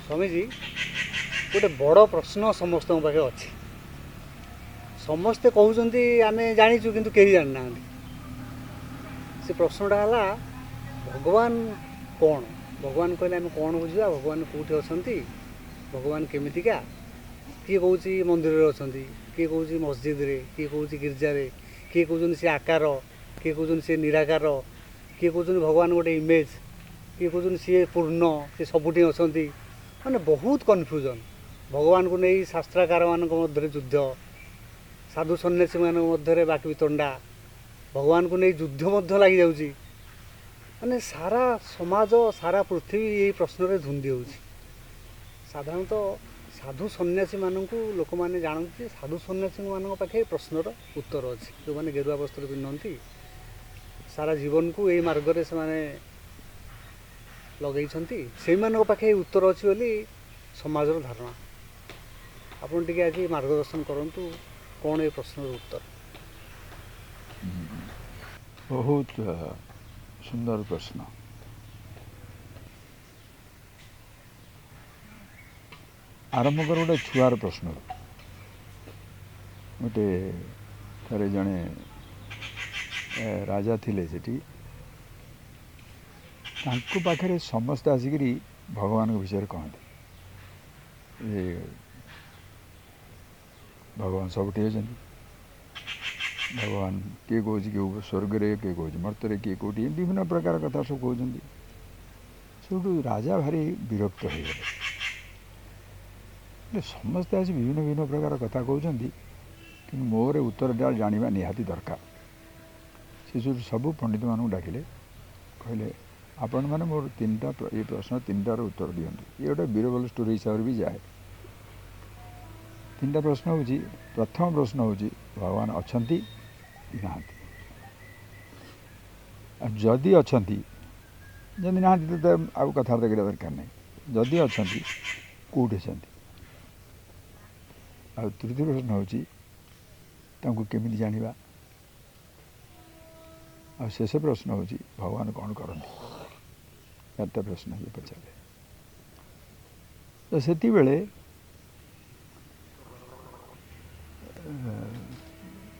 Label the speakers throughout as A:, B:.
A: स्वामीजी गोटे बड़ प्रश्न समस्त पाखे अच्छे समस्ते कहते आम जाचु कि कहीं जानी ना से प्रश्नटा है भगवान कौन भगवान कहले आम कौन बुझा भगवान कौटी अच्छा भगवान केमितिका किए कौच मंदिर अच्छा किए कौच मस्जिद रे किए कौच गिर्जा रे किए कहते सी आकार किए कहते सी निराकार किए कहते भगवान गोटे इमेज किए कहते सी पूर्ण सी सबुठी अच्छा माने बहुत कन्फ्यूजन भगवान को नहीं शास्त्राकार मान मध्य युद्ध साधु सन्यासी मान मध्य बाकी तंडा भगवान को नहीं युद्ध मध्य लगी जाऊँगी माने सारा समाज सारा पृथ्वी यही प्रश्न धुंदी हो साधारणतः साधु सन्यासी मानक लोक मैंने जानते साधु सन्यासी मान पाखे प्रश्नर उत्तर अच्छी जो मैंने गेरुआ वस्त्र पिंधती सारा जीवन को यही मार्ग से माने लगे से पाखे उत्तर अच्छी बोली समाज धारणा आपन टिके आज मार्गदर्शन करूँ कौन ये प्रश्न उत्तर
B: बहुत सुंदर प्रश्न आरंभ कर गोटे छुआर प्रश्न गोटे थे जड़े राजा थिले सेठी पाखे समस्त आसिक भगवान के विषय कहते भगवान सबुठी अच्छा भगवान किए कौच कि स्वर्ग रे किए कौच मर्त्य किए कौटी विभिन्न प्रकार कथा सब कहते सब राजा भारी विरक्त हो गए समस्ते आसी विभिन्न विभिन्न प्रकार कथा कहते कि मोर उत्तर जाना निहाती दरकार से सब पंडित मानू डाकिले कहले आपण मैंने मोर तीनटा ये प्रश्न तीनटार उत्तर दिंतु ये गोटे बीरबल स्टोरी हिसाब से भी जाए तीनटा प्रश्न हूँ प्रथम प्रश्न हूँ भगवान अच्छा ना जदि अच्छा जदि ना तो आउ कथबार्ता करा दरकार नहीं जदि अच्छा कौट अच्छा आ तृतीय प्रश्न हूँ केमी जाना आ शेष प्रश्न हूँ भगवान कौन करते चार्टा प्रश्न ये पचारे तो से बेले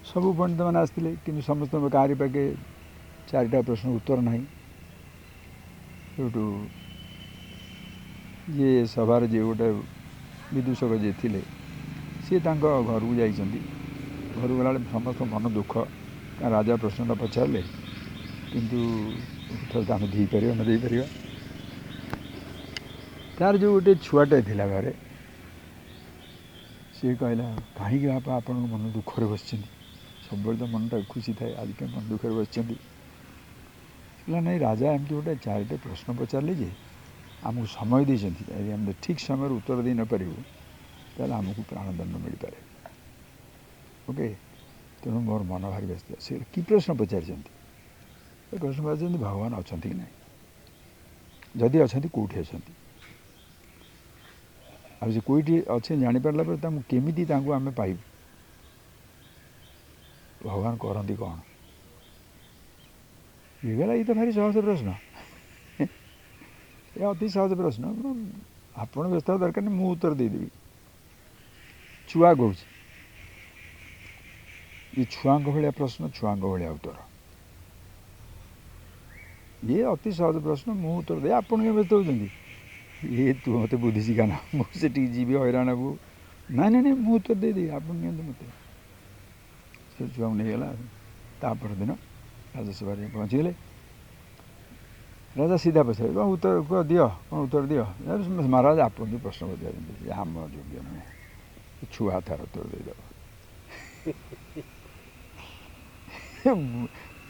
B: सबू पंडित मैंने आसते कि समस्त कहारी पाखे चारिटा प्रश्न उत्तर ना जो ये सभार जी गोटे विदूषक जी थे सी घर को जा घर गला समस्त मन दुख राजा प्रश्नटा पचारे किंतु उत्तर आम देपर न देपर तार जो गोटे छुआटे थी घरे सी कहला कहीं बापा आप मन दुखरे बस सब तो मनटा खुशी थाए आज क्या मन दुखरे बस नहीं राजा एमती गोटे चारिटे प्रश्न पचारे जे आमको समय देते आम ठीक समय उत्तर दे नपर ताल आमको प्राणदंड मिल पारे ओके तेणु मोर मन भारी व्यस्त से कि प्रश्न पचार प्रश्न पचार भगवान अच्छा कि ना जदि अच्छा कौटी अच्छा आ कौटी अच्छे जापारा पर केमी आम पाइबू भगवान करती कौन ये गला ये तो भारी सहज प्रश्न ये अति सहज प्रश्न आप व्यस्त दरकार नहीं मु उत्तर देदेवी छुआ कह ये छुआ भाया प्रश्न छुआ भाया उत्तर ये अति सहज प्रश्न मु उत्तर दे आप व्यस्त होती ये तू मत बुद्धि शिखाना मुझे जी हैरान हबू ना ना मु उत्तर देदेवी आप मत से छुआ नहीं गला तापर दिन राजसभा पहुँचीगले राजा सीधा पचारे कौन उत्तर कह दियो कौन उत्तर दियो महाराज आप जो प्रश्न पचार आम योग्य नुहे छुआ थार उत्तर देदेव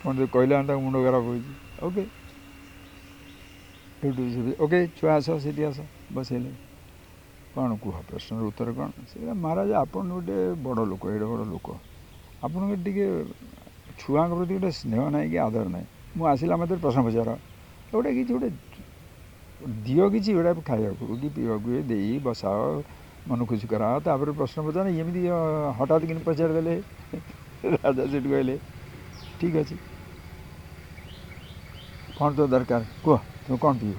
B: पंडित कहला मुंड खराब हो ओके ओके छुआ आस सीटी आस बसैले कौन कह प्रश्न उत्तर कौन से महाराज आप गोटे बड़ लोक एडे बड़ लोक आपन टे छुआ प्रति गोटे स्नेह ना कि आदर ना मुझे आसला मत प्रश्न पचार गोटे कि गोटे दियो कि गोटा खाया कि पीवा दे बसाओ मन खुशी कराओ तापर प्रश्न पचार एमती हठात कि पचारदे राजा से कहले ठीक अच्छे कौन तो दरकार कह तुम कौन पीब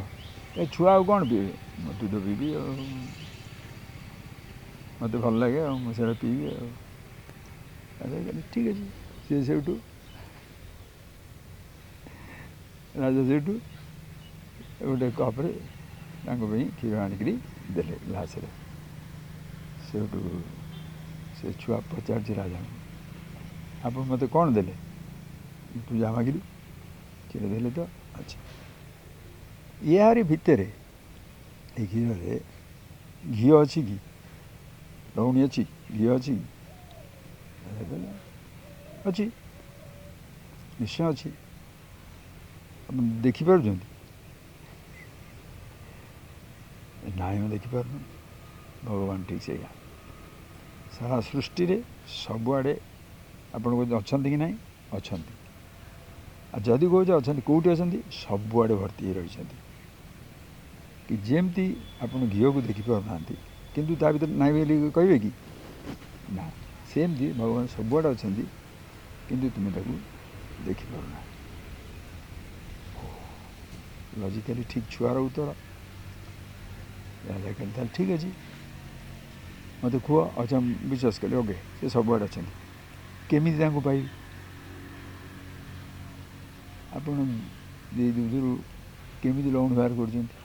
B: ए छुआ कौन पीबे ମୁଁ ଦୁଧ ପିଇବି ଆଉ ମୋତେ ଭଲ ଲାଗେ ଆଉ ମୁଁ ସେଇଟା ପିଇବି ଆଉ। ରାଜା କହିଲେ ଠିକ୍ ଅଛି। ସିଏ ସେଇଠୁ ରାଜା ସେଇଠୁ ଗୋଟେ କପ୍ରେ ତାଙ୍କ ପାଇଁ କ୍ଷୀର ଆଣିକିରି ଦେଲେ ଗ୍ଲାସ୍ରେ। ସେଇଠୁ ସେ ଛୁଆ ପଚାରୁଛି ରାଜାଙ୍କୁ, ଆପଣ ମୋତେ କ'ଣ ଦେଲେ? ପୂଜା ମାଗିଲି, କ୍ଷୀର ଦେଲେ ତ। ଆଚ୍ଛା, ୟାରି ଭିତରେ ଏ କ୍ଷୀରରେ ଘିଅ ଅଛି କି? ଲହୁଣୀ ଅଛି? ଘିଅ ଅଛି କି? ରାଜା କହିଲେ ଅଛି, ନିଶ୍ଚୟ ଅଛି। ଆପଣ ଦେଖିପାରୁଛନ୍ତି? ନାଇଁ, ମୁଁ ଦେଖିପାରୁନି। ଭଗବାନ ଠିକ୍ ସେଇଆ। ସାରା ସୃଷ୍ଟିରେ ସବୁଆଡ଼େ ଆପଣ କହୁଛନ୍ତି ଅଛନ୍ତି କି ନାହିଁ? ଅଛନ୍ତି। ଆଉ ଯଦି କହୁଛ ଅଛନ୍ତି, କେଉଁଠି ଅଛନ୍ତି? ସବୁଆଡ଼େ ଭର୍ତ୍ତି ହେଇ ରହିଛନ୍ତି। କି ଯେମିତି ଆପଣ ଘିଅକୁ ଦେଖିପାରୁନାହାନ୍ତି କିନ୍ତୁ ତା ଭିତରେ ନାହିଁ ବୋଲି କହିବେ କି? ନା, ସେମିତି ଭଗବାନ ସବୁଆଡ଼େ ଅଛନ୍ତି କିନ୍ତୁ ତୁମେ ତାକୁ ଦେଖିପାରୁନା। ଲଜିକାଲି ଠିକ୍ ଛୁଆର ଉତ୍ତର। ରାଜା କହିଲେ ତାହେଲେ ଠିକ୍ ଅଛି, ମୋତେ କୁହ। ଆଚ୍ଛା, ବିଶ୍ୱାସ କଲି, ଓକେ, ସେ ସବୁଆଡ଼େ ଅଛନ୍ତି। କେମିତି ତାଙ୍କୁ ପାଇବି? ଆପଣ ଦେଇ ଦୁଧରୁ କେମିତି ଲହୁଣୀ ବାହାର କରୁଛନ୍ତି?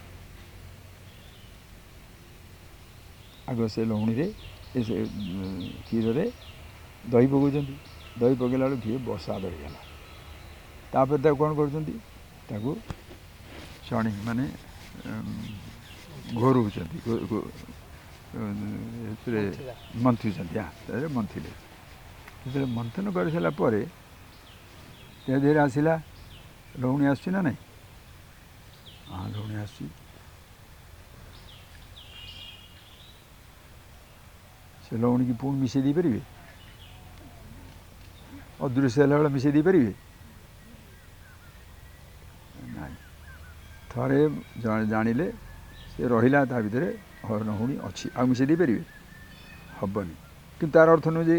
B: ଆଗ ସେ ଲହୁଣୀରେ ସେ କ୍ଷୀରରେ ଦହି ପକାଉଛନ୍ତି। ଦହି ପକାଇଲା ବେଳକୁ ଘିଅ ବସା ରହିଗଲା। ତାପରେ ତାକୁ କ'ଣ କରୁଛନ୍ତି? ତାକୁ ଛଣି ମାନେ ଘୋରଉଛନ୍ତି, ଏଥିରେ ମନ୍ଥୁଛନ୍ତି। ତାଦେହରେ ମନ୍ଥିଲେ। ଯେତେବେଳେ ମନ୍ଥନ କରିସାରିଲା ପରେ ତା ଦେହରେ ଆସିଲା ଲହୁଣୀ। ଆସୁଛି ନା ନାହିଁ? ହଁ, ଲହୁଣୀ ଆସୁଛି। ସେ ଲହୁଣୀକି ପୁଣି ମିଶାଇ ଦେଇପାରିବେ? ଅଦୃଶ୍ୟ ହେଲା ବେଳେ ମିଶାଇ ଦେଇପାରିବେ? ନାହିଁ। ଥରେ ଜାଣିଲେ ସେ ରହିଲା, ତା ଭିତରେ ଲହୁଣୀ ଅଛି, ଆଉ ମିଶାଇ ଦେଇପାରିବେ? ହେବନି। କିନ୍ତୁ ତା'ର ଅର୍ଥ ନୁହେଁ ଯେ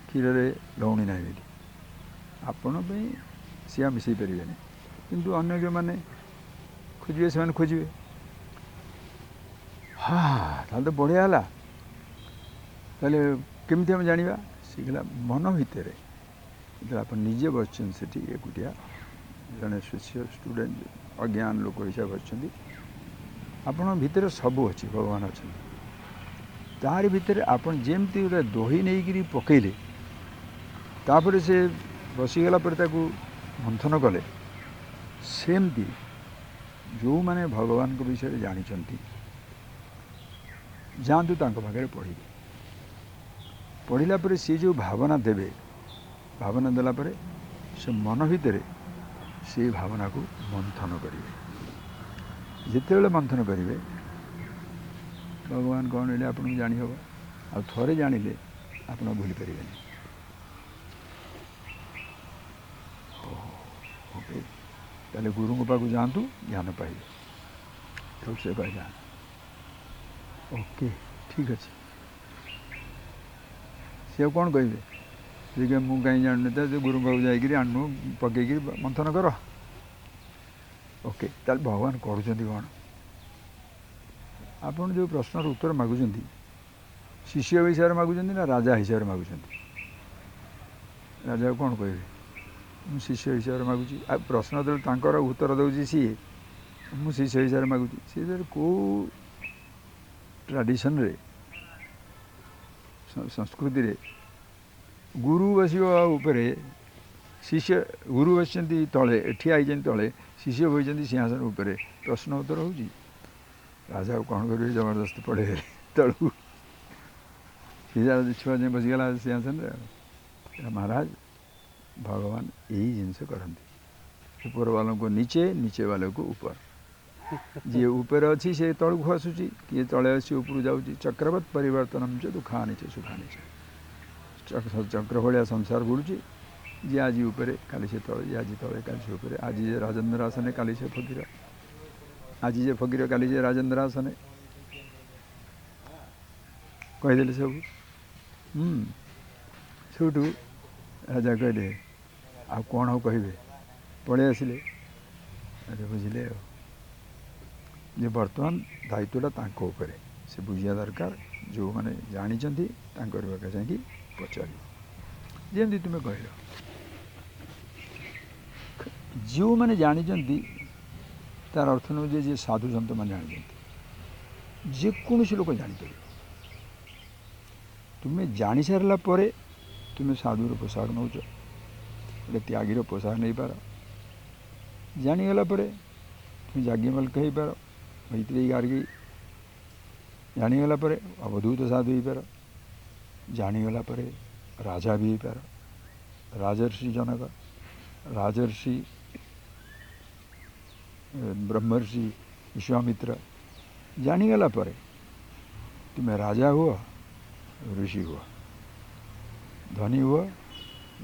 B: କ୍ଷୀରରେ ଲହୁଣୀ ନାହିଁ ବୋଲି। ଆପଣ ପାଇଁ ସିଏ ମିଶାଇ ପାରିବେନି, କିନ୍ତୁ ଅନ୍ୟ ଯେଉଁମାନେ ଖୋଜିବେ ସେମାନେ ଖୋଜିବେ। ତାହେଲେ ତ ବଢ଼ିଆ ହେଲା। ତାହେଲେ କେମିତି ଆମେ ଜାଣିବା? ସେ କହିଲା ମନ ଭିତରେ ଯେତେବେଳେ ଆପଣ ନିଜେ ବସିଛନ୍ତି ସେଠି ଏକୁଟିଆ, ଜଣେ ଶିଷ୍ୟ ଷ୍ଟୁଡେଣ୍ଟ ଅଜ୍ଞାନ ଲୋକ ହିସାବରେ ଅଛନ୍ତି, ଆପଣଙ୍କ ଭିତରେ ସବୁ ଅଛି, ଭଗବାନ ଅଛନ୍ତି। ତାରି ଭିତରେ ଆପଣ ଯେମିତି ଗୋଟେ ଦହି ନେଇକିରି ପକାଇଲେ, ତାପରେ ସେ ବସିଗଲା ପରେ ତାକୁ ମନ୍ଥନ କଲେ, ସେମିତି ଯେଉଁମାନେ ଭଗବାନଙ୍କ ବିଷୟରେ ଜାଣିଛନ୍ତି ଯାଆନ୍ତୁ ତାଙ୍କ ପାଖରେ ପଢ଼ିବେ। ପଢ଼ିଲା ପରେ ସେ ଯେଉଁ ଭାବନା ଦେବେ, ଭାବନା ଦେଲା ପରେ ସେ ମନ ଭିତରେ ସେ ଭାବନାକୁ ମନ୍ଥନ କରିବେ। ଯେତେବେଳେ ମନ୍ଥନ କରିବେ ଭଗବାନ କ'ଣ ହେଲେ ଆପଣଙ୍କୁ ଜାଣିହେବ। ଆଉ ଥରେ ଜାଣିଲେ ଆପଣ ଭୁଲିପାରିବେନି। ଓକେ, ତାହେଲେ ଗୁରୁଙ୍କ ପାଖକୁ ଯାଆନ୍ତୁ, ଜ୍ଞାନ ପାଇବେ। ତ ସେ କହିଲା ଓକେ, ଠିକ୍ ଅଛି। ସେ ଆଉ କ'ଣ କହିବେ? ଯେ ମୁଁ କାହିଁ ଜାଣିନି, ତ ସେ ଗୁରୁଙ୍କ ପାଖକୁ ଯାଇକିରି ଆଣୁ ପକେଇକିରି ମନ୍ଥନ କର। ଓକେ, ତାହେଲେ ଭଗବାନ କରୁଛନ୍ତି କ'ଣ? ଆପଣ ଯେଉଁ ପ୍ରଶ୍ନର ଉତ୍ତର ମାଗୁଛନ୍ତି, ଶିଷ୍ୟ ହିସାବରେ ମାଗୁଛନ୍ତି ନା ରାଜା ହିସାବରେ ମାଗୁଛନ୍ତି? ରାଜାକୁ କ'ଣ କହିବେ? ମୁଁ ଶିଷ୍ୟ ହିସାବରେ ମାଗୁଛି। ଆଉ ପ୍ରଶ୍ନ ଯେତେବେଳେ ତାଙ୍କର ଉତ୍ତର ଦେଉଛି ସିଏ, ମୁଁ ଶିଷ୍ୟ ହିସାବରେ ମାଗୁଛି। ସେ କେଉଁ ଟ୍ରାଡ଼ିସନରେ, ସଂସ୍କୃତିରେ ଗୁରୁ ବସିବ ଉପରେ, ଶିଷ୍ୟ, ଗୁରୁ ବସିଛନ୍ତି ତଳେ, ଠିଆ ହେଇଛନ୍ତି ତଳେ, ଶିଷ୍ୟ ବସିଛନ୍ତି ସିଂହାସନ ଉପରେ, ପ୍ରଶ୍ନ ଉତ୍ତର ହେଉଛି। ରାଜାକୁ କ'ଣ କରିବେ? ଜବରଦସ୍ତି ପଢ଼େଇବେ ତଳକୁ। ଛୁଆ ଯାଇ ବସିଗଲା ସିଂହାସନରେ। ମହାରାଜ, ଭଗବାନ ଏଇ ଜିନିଷ କରନ୍ତି। ଉପର ବାଲାଙ୍କୁ ନିଚେ, ନିଚେ ବାଲାକୁ ଉପର। ଯିଏ ଉପରେ ଅଛି ସେ ତଳକୁ ଆସୁଛି, କିଏ ତଳେ ଆସି ଉପରକୁ ଯାଉଛି। ଚକ୍ରବତ୍ ପରିବର୍ତ୍ତନ ଦୁଃଖାନିଚ ସୁଖାନିଚ। ଚକ୍ର ଭଳିଆ ସଂସାର ବୁଡ଼ୁଛି। ଯିଏ ଆଜି ଉପରେ କାଲି ସେ ତଳେ, ଯିଏ ଆଜି ତଳେ କାଲି ସେ ଉପରେ। ଆଜି ଯେ ରାଜେନ୍ଦ୍ର ଆସନେ କାଲି ସେ ଫକୀର, ଆଜି ଯେ ଫକୀର କାଲି ଯେ ରାଜେନ୍ଦ୍ର ଆସନେ। କହିଦେଲେ ସବୁ। ସେଇଠୁ ରାଜା କହିଲେ ଆଉ କ'ଣ ଆଉ କହିବେ? ପଳେଇ ଆସିଲେ। ବୁଝିଲେ ଆଉ ଯେ ବର୍ତ୍ତମାନ ଦାୟିତ୍ୱଟା ତାଙ୍କ ଉପରେ ସେ ବୁଝିବା ଦରକାର ଯେଉଁମାନେ ଜାଣିଛନ୍ତି ତାଙ୍କରି ପାଖେ ଯାଇକି ପଚାରିବ। ଯେମିତି ତୁମେ କହିଲ ଯେଉଁମାନେ ଜାଣିଛନ୍ତି ତାର ଅର୍ଥ ନୁହେଁ ଯେ ଯିଏ ସାଧୁ ସନ୍ତମାନେ ଜାଣିଛନ୍ତି, ଯେକୌଣସି ଲୋକ ଜାଣିପାରିବ। ତୁମେ ଜାଣିସାରିଲା ପରେ ତୁମେ ସାଧୁର ପୋଷାକ ନେଉଛ, ଗୋଟେ ତ୍ୟାଗୀର ପୋଷାକ ନେଇପାର। ଜାଣିଗଲା ପରେ ତୁମେ ଯାଜ୍ଞବଲ୍କ୍ୟ ହେଇପାର, ମୈତ୍ରେୟୀ ଗାର୍ଗୀ। ଜାଣିଗଲା ପରେ ଅବଧୂତ ସାଧୁ ହେଇପାର। ଜାଣିଗଲା ପରେ ରାଜା ବି ହେଇପାର, ରାଜର୍ଷି ଜନକ, ରାଜର୍ଷି ବ୍ରହ୍ମର୍ଷି ବିଶ୍ୱାମିତ୍ର। ଜାଣିଗଲା ପରେ ତୁମେ ରାଜା ହୁଅ, ଋଷି ହୁଅ, ଧନୀ ହୁଅ,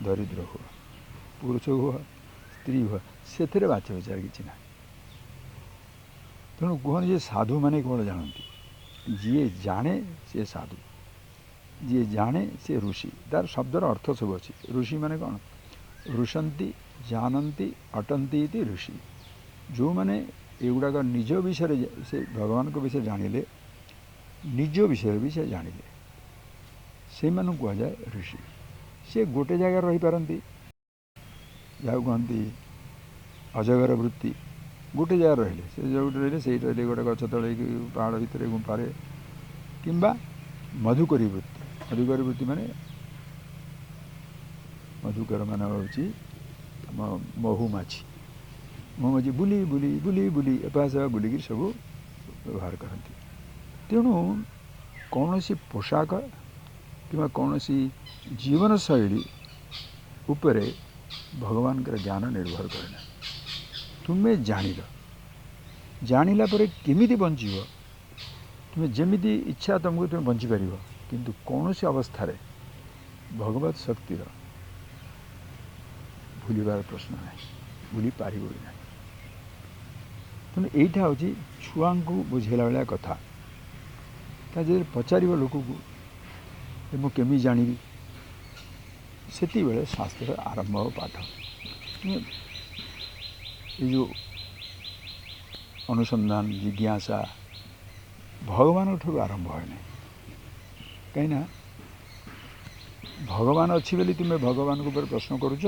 B: ଦରିଦ୍ର ହୁଅ, ପୁରୁଷ ହୁଅ, ସ୍ତ୍ରୀ ହୁଅ, ସେଥିରେ ବାଛ ବିଚାର କିଛି ନାହିଁ। ତେଣୁ କୁହନ୍ତି ଯେ ସାଧୁମାନେ କେବଳ ଜାଣନ୍ତି, ଯିଏ ଜାଣେ ସେ ସାଧୁ, ଯିଏ ଜାଣେ ସେ ଋଷି। ତାର ଶବ୍ଦର ଅର୍ଥ ସବୁ ଅଛି। ଋଷି ମାନେ କ'ଣ? ଋଷନ୍ତି, ଜାନନ୍ତି, ଅଟନ୍ତି ଇତି ଋଷି। ଯେଉଁମାନେ ଏଗୁଡ଼ାକ ନିଜ ବିଷୟରେ ସେ ଭଗବାନଙ୍କ ବିଷୟରେ ଜାଣିଲେ, ନିଜ ବିଷୟରେ ବି ସେ ଜାଣିଲେ, ସେଇମାନଙ୍କୁ କୁହାଯାଏ ଋଷି। ସେ ଗୋଟେ ଜାଗାରେ ରହିପାରନ୍ତି, ଯାହାକୁ କହନ୍ତି ଅଜଗର ବୃତ୍ତି। ଗୋଟେ ଜାଗାରେ ରହିଲେ, ସେ ଯେଉଁଠି ରହିଲେ ସେଇଠି ରହିଲେ, ଗୋଟେ ଗଛ ତଳେ କି ପାହାଡ଼ ଭିତରେ ଗୁମ୍ଫାରେ, କିମ୍ବା ମଧୁକରୀ ବୃତ୍ତି। ମଧୁକରୀ ବୃତ୍ତି ମାନେ ମଧୁକର ମାନେ ହେଉଛି ଆମ ମହୁମାଛି। ମହୁମାଛି ବୁଲି ବୁଲି ବୁଲି ବୁଲି ଏପାଶ ବୁଲିକି ସବୁ ବ୍ୟବହାର କରନ୍ତି। ତେଣୁ କୌଣସି ପୋଷାକ କିମ୍ବା କୌଣସି ଜୀବନଶୈଳୀ ଉପରେ ଭଗବାନଙ୍କର ଜ୍ଞାନ ନିର୍ଭର କରେ ନା। ତୁମେ ଜାଣିଲ, ଜାଣିଲା ପରେ କେମିତି ବଞ୍ଚିବ, ତୁମେ ଯେମିତି ଇଚ୍ଛା ତୁମକୁ ତୁମେ ବଞ୍ଚିପାରିବ, କିନ୍ତୁ କୌଣସି ଅବସ୍ଥାରେ ଭଗବତ ଶକ୍ତିର ଭୁଲିବାର ପ୍ରଶ୍ନ ନାହିଁ, ଭୁଲି ପାରିବ ବି ନାହିଁ। ତେଣୁ ଏଇଟା ହେଉଛି ଛୁଆଙ୍କୁ ବୁଝେଇଲା ଭଳିଆ କଥା। ତା ଯଦି ପଚାରିବ ଲୋକକୁ ଯେ ମୁଁ କେମିତି ଜାଣିବି, ସେତିକିବେଳେ ଶାସ୍ତ୍ରର ଆରମ୍ଭ ହେବ ପାଠ। ଏ ଯେଉଁ ଅନୁସନ୍ଧାନ ଜିଜ୍ଞାସା ଭଗବାନଙ୍କ ଠାରୁ ଆରମ୍ଭ ହୁଏ ନାହିଁ। କାହିଁକିନା ଭଗବାନ ଅଛି ବୋଲି ତୁମେ ଭଗବାନଙ୍କ ଉପରେ ପ୍ରଶ୍ନ କରୁଛ,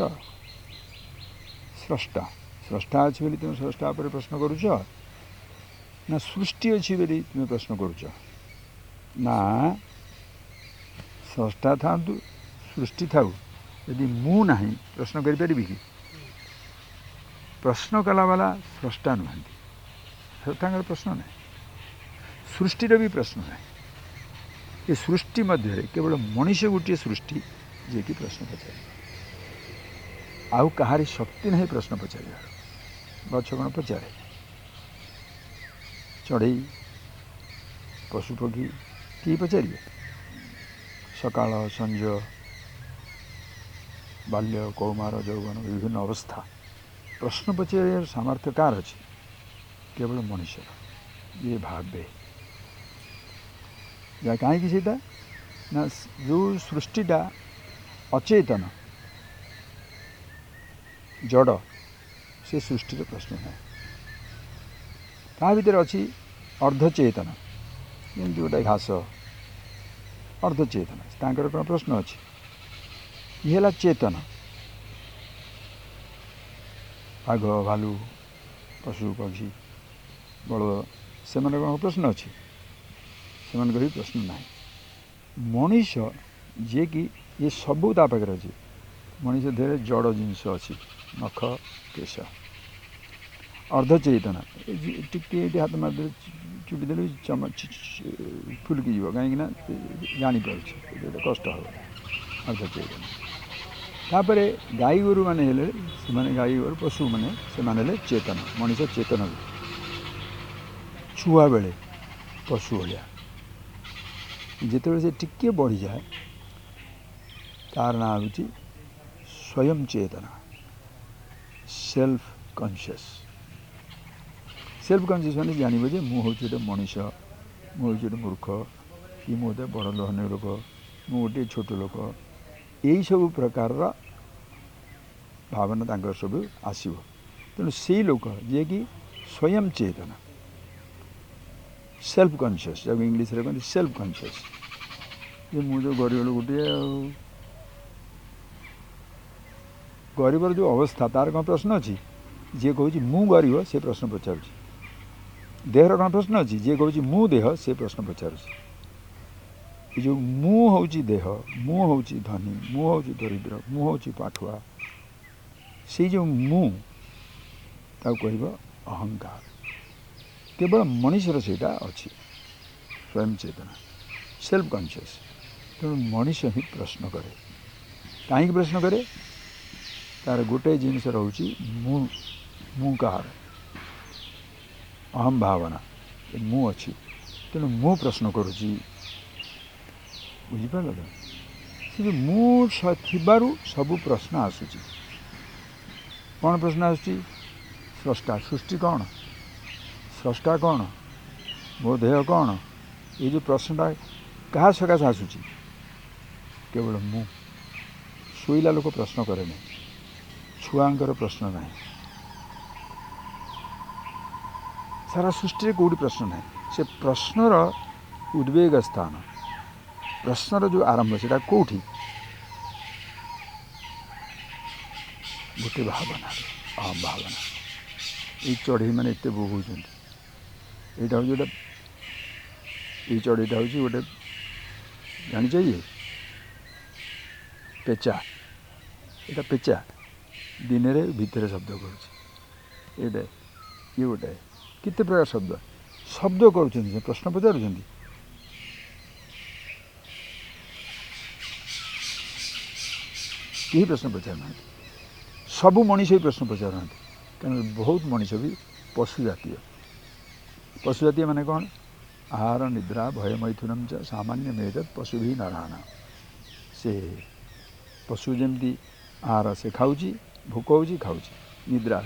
B: ସ୍ରଷ୍ଟା ସ୍ରଷ୍ଟା ଅଛି ବୋଲି ତୁମେ ସ୍ରଷ୍ଟା ଉପରେ ପ୍ରଶ୍ନ କରୁଛ, ନା ସୃଷ୍ଟି ଅଛି ବୋଲି ତୁମେ ପ୍ରଶ୍ନ କରୁଛ? ନା, ସ୍ରଷ୍ଟା ଥାଆନ୍ତୁ, ସୃଷ୍ଟି ଥାଉ, ଯଦି ମୁଁ ନାହିଁ ପ୍ରଶ୍ନ କରିପାରିବି କି? ପ୍ରଶ୍ନ କଲାବାଲା ସ୍ରଷ୍ଟା ନୁହନ୍ତି, ସ୍ରଷ୍ଟାଙ୍କର ପ୍ରଶ୍ନ ନାହିଁ, ସୃଷ୍ଟିର ବି ପ୍ରଶ୍ନ ନାହିଁ। ଏ ସୃଷ୍ଟି ମଧ୍ୟରେ କେବଳ ମଣିଷ ଗୋଟିଏ ସୃଷ୍ଟି ଯିଏକି ପ୍ରଶ୍ନ ପଚାରେ। ଆଉ କାହାରି ଶକ୍ତି ନାହିଁ ପ୍ରଶ୍ନ ପଚାରିବାର। ଗଛ କ'ଣ ପଚାରେ? ଚଢ଼େଇ, ପଶୁପକ୍ଷୀ କିଏ ପଚାରିବେ? ସକାଳ ସଞ୍ଜ, ବାଲ୍ୟ କୌମାର ଯୌବନ ବିଭିନ୍ନ ଅବସ୍ଥା, ପ୍ରଶ୍ନ ପଚାରିବାର ସାମର୍ଥ୍ୟ କାହାର ଅଛି? କେବଳ ମଣିଷର, ଯିଏ ଭାବେ। ଯା କାହିଁକି ସେଇଟା ନା, ଯେଉଁ ସୃଷ୍ଟିଟା ଅଚେତନ ଜଡ଼, ସେ ସୃଷ୍ଟିର ପ୍ରଶ୍ନ ନାହିଁ। ତା ଭିତରେ ଅଛି ଅର୍ଦ୍ଧଚେତନ, ଯେମିତି ଗୋଟେ ଘାସ ଅର୍ଦ୍ଧଚେତନ, ତାଙ୍କର କ'ଣ ପ୍ରଶ୍ନ ଅଛି? ଇଏ ହେଲା ଚେତନ। ବାଘ, ଭାଲୁ, ପଶୁ ପକ୍ଷୀ, ବଳଦ, ସେମାନଙ୍କର କ'ଣ ପ୍ରଶ୍ନ ଅଛି? ସେମାନଙ୍କର ବି ପ୍ରଶ୍ନ ନାହିଁ। ମଣିଷ ଯିଏକି ଏ ସବୁ ତା ପାଖରେ ଅଛି। ମଣିଷ ଦେହରେ ଜଡ଼ ଜିନିଷ ଅଛି, ନଖ, କେଶ। ଅର୍ଦ୍ଧଚେତନ, ଟିକେ ଏଠି ହାତ ମାରିଦେଲେ ଚୁଟି ଦେଲେ ଫୁଲିକି ଯିବ, କାହିଁକିନା ଜାଣିପାରୁଛି ଗୋଟେ କଷ୍ଟ ହେବ, ଅର୍ଦ୍ଧଚେତନ। ତାପରେ ଗାଈ ଗୋରୁମାନେ ହେଲେ, ସେମାନେ ଗାଈ ଗୋରୁ ପଶୁମାନେ ସେମାନେ ହେଲେ ଚେତନ। ମଣିଷ ଚେତନ ଛୁଆବେଳେ ପଶୁ ଭଳିଆ, ଯେତେବେଳେ ସେ ଟିକିଏ ବଢ଼ିଯାଏ ତାର ନାଁ ହେଉଛି ସ୍ୱୟଂ ଚେତନା, ସେଲ୍ଫ କନସିୟସ୍। ସେଲ୍ଫ କନସିୟସ୍ ମାନେ ଜାଣିବ ଯେ ମୁଁ ହେଉଛି ଗୋଟେ ମଣିଷ, ମୁଁ ହେଉଛି ଗୋଟେ ମୂର୍ଖ, କି ମୁଁ ଗୋଟେ ବଡ଼ ଧନୀ ଲୋକ, ମୁଁ ଗୋଟିଏ ଛୋଟ ଲୋକ, ଏଇସବୁ ପ୍ରକାରର ଭାବନା ତାଙ୍କର ସବୁ ଆସିବ। ତେଣୁ ସେଇ ଲୋକ ଯିଏକି ସ୍ୱୟଂ ଚେତନା, सेल्फ कन्सीयस जब इंग्लीश रे कहते सेल्फ कन्सीयस ये मु जो गरीब लोक गोटे गरीबर जो अवस्था तार कौन प्रश्न अच्छी जी कौच मु गरीब से प्रश्न पचार देहर कौन प्रश्न अच्छी जी कौच मु देह से प्रश्न पचार जो मु हूँ देह मु हूँ धनी मु हूँ दरिद्र मु हूँ पाठुआ से जो मु कह अहंकार केवल मनुष्यर से अच्छी स्वयं चेतना सेल्फ कन्सीयस तेणु मनीष ही प्रश्न करे कहीं प्रश्न करे तार गोटे जिनस रोचे मु कहार अहम भावना मु अच्छी तेणु मु प्रश्न करुच्ची बुझिपार तो से मु थिबारु सबु प्रश्न आसूची कौन प्रश्न आसूची स्रष्टा सृष्टि कौन स्रष्टा कौन मो देह कौन ये जो प्रश्नटा क्या सकाशे आसूची केवल मु शोला लोक प्रश्न करे नहीं छुआंकर प्रश्न ना सारा सृष्टि कौटी प्रश्न ना से प्रश्नर उद्वेग स्थान प्रश्नर जो आरंभ से कौटी गोटे भावना अहम भावना ये चढ़ई मैंने एत बोहूँ यहाँ हूँ गोटे ये चढ़ईटा हूँ गोटे जान ये पेचा यहाँ पेचा दिन में भितर शब्द कर ये गोटे केते प्रकार शब्द शब्द कर प्रश्न पचार कहीं प्रश्न पचार सबू मनीष ही प्रश्न पचार कहीं बहुत मनीष भी पशु जातीय माने कौन आहार निद्रा भय मैथुनम च सामान्य मेद पशु भी नारायण से पशु जमती आहार से खाऊँगी भोक हो खाऊँगी निद्रा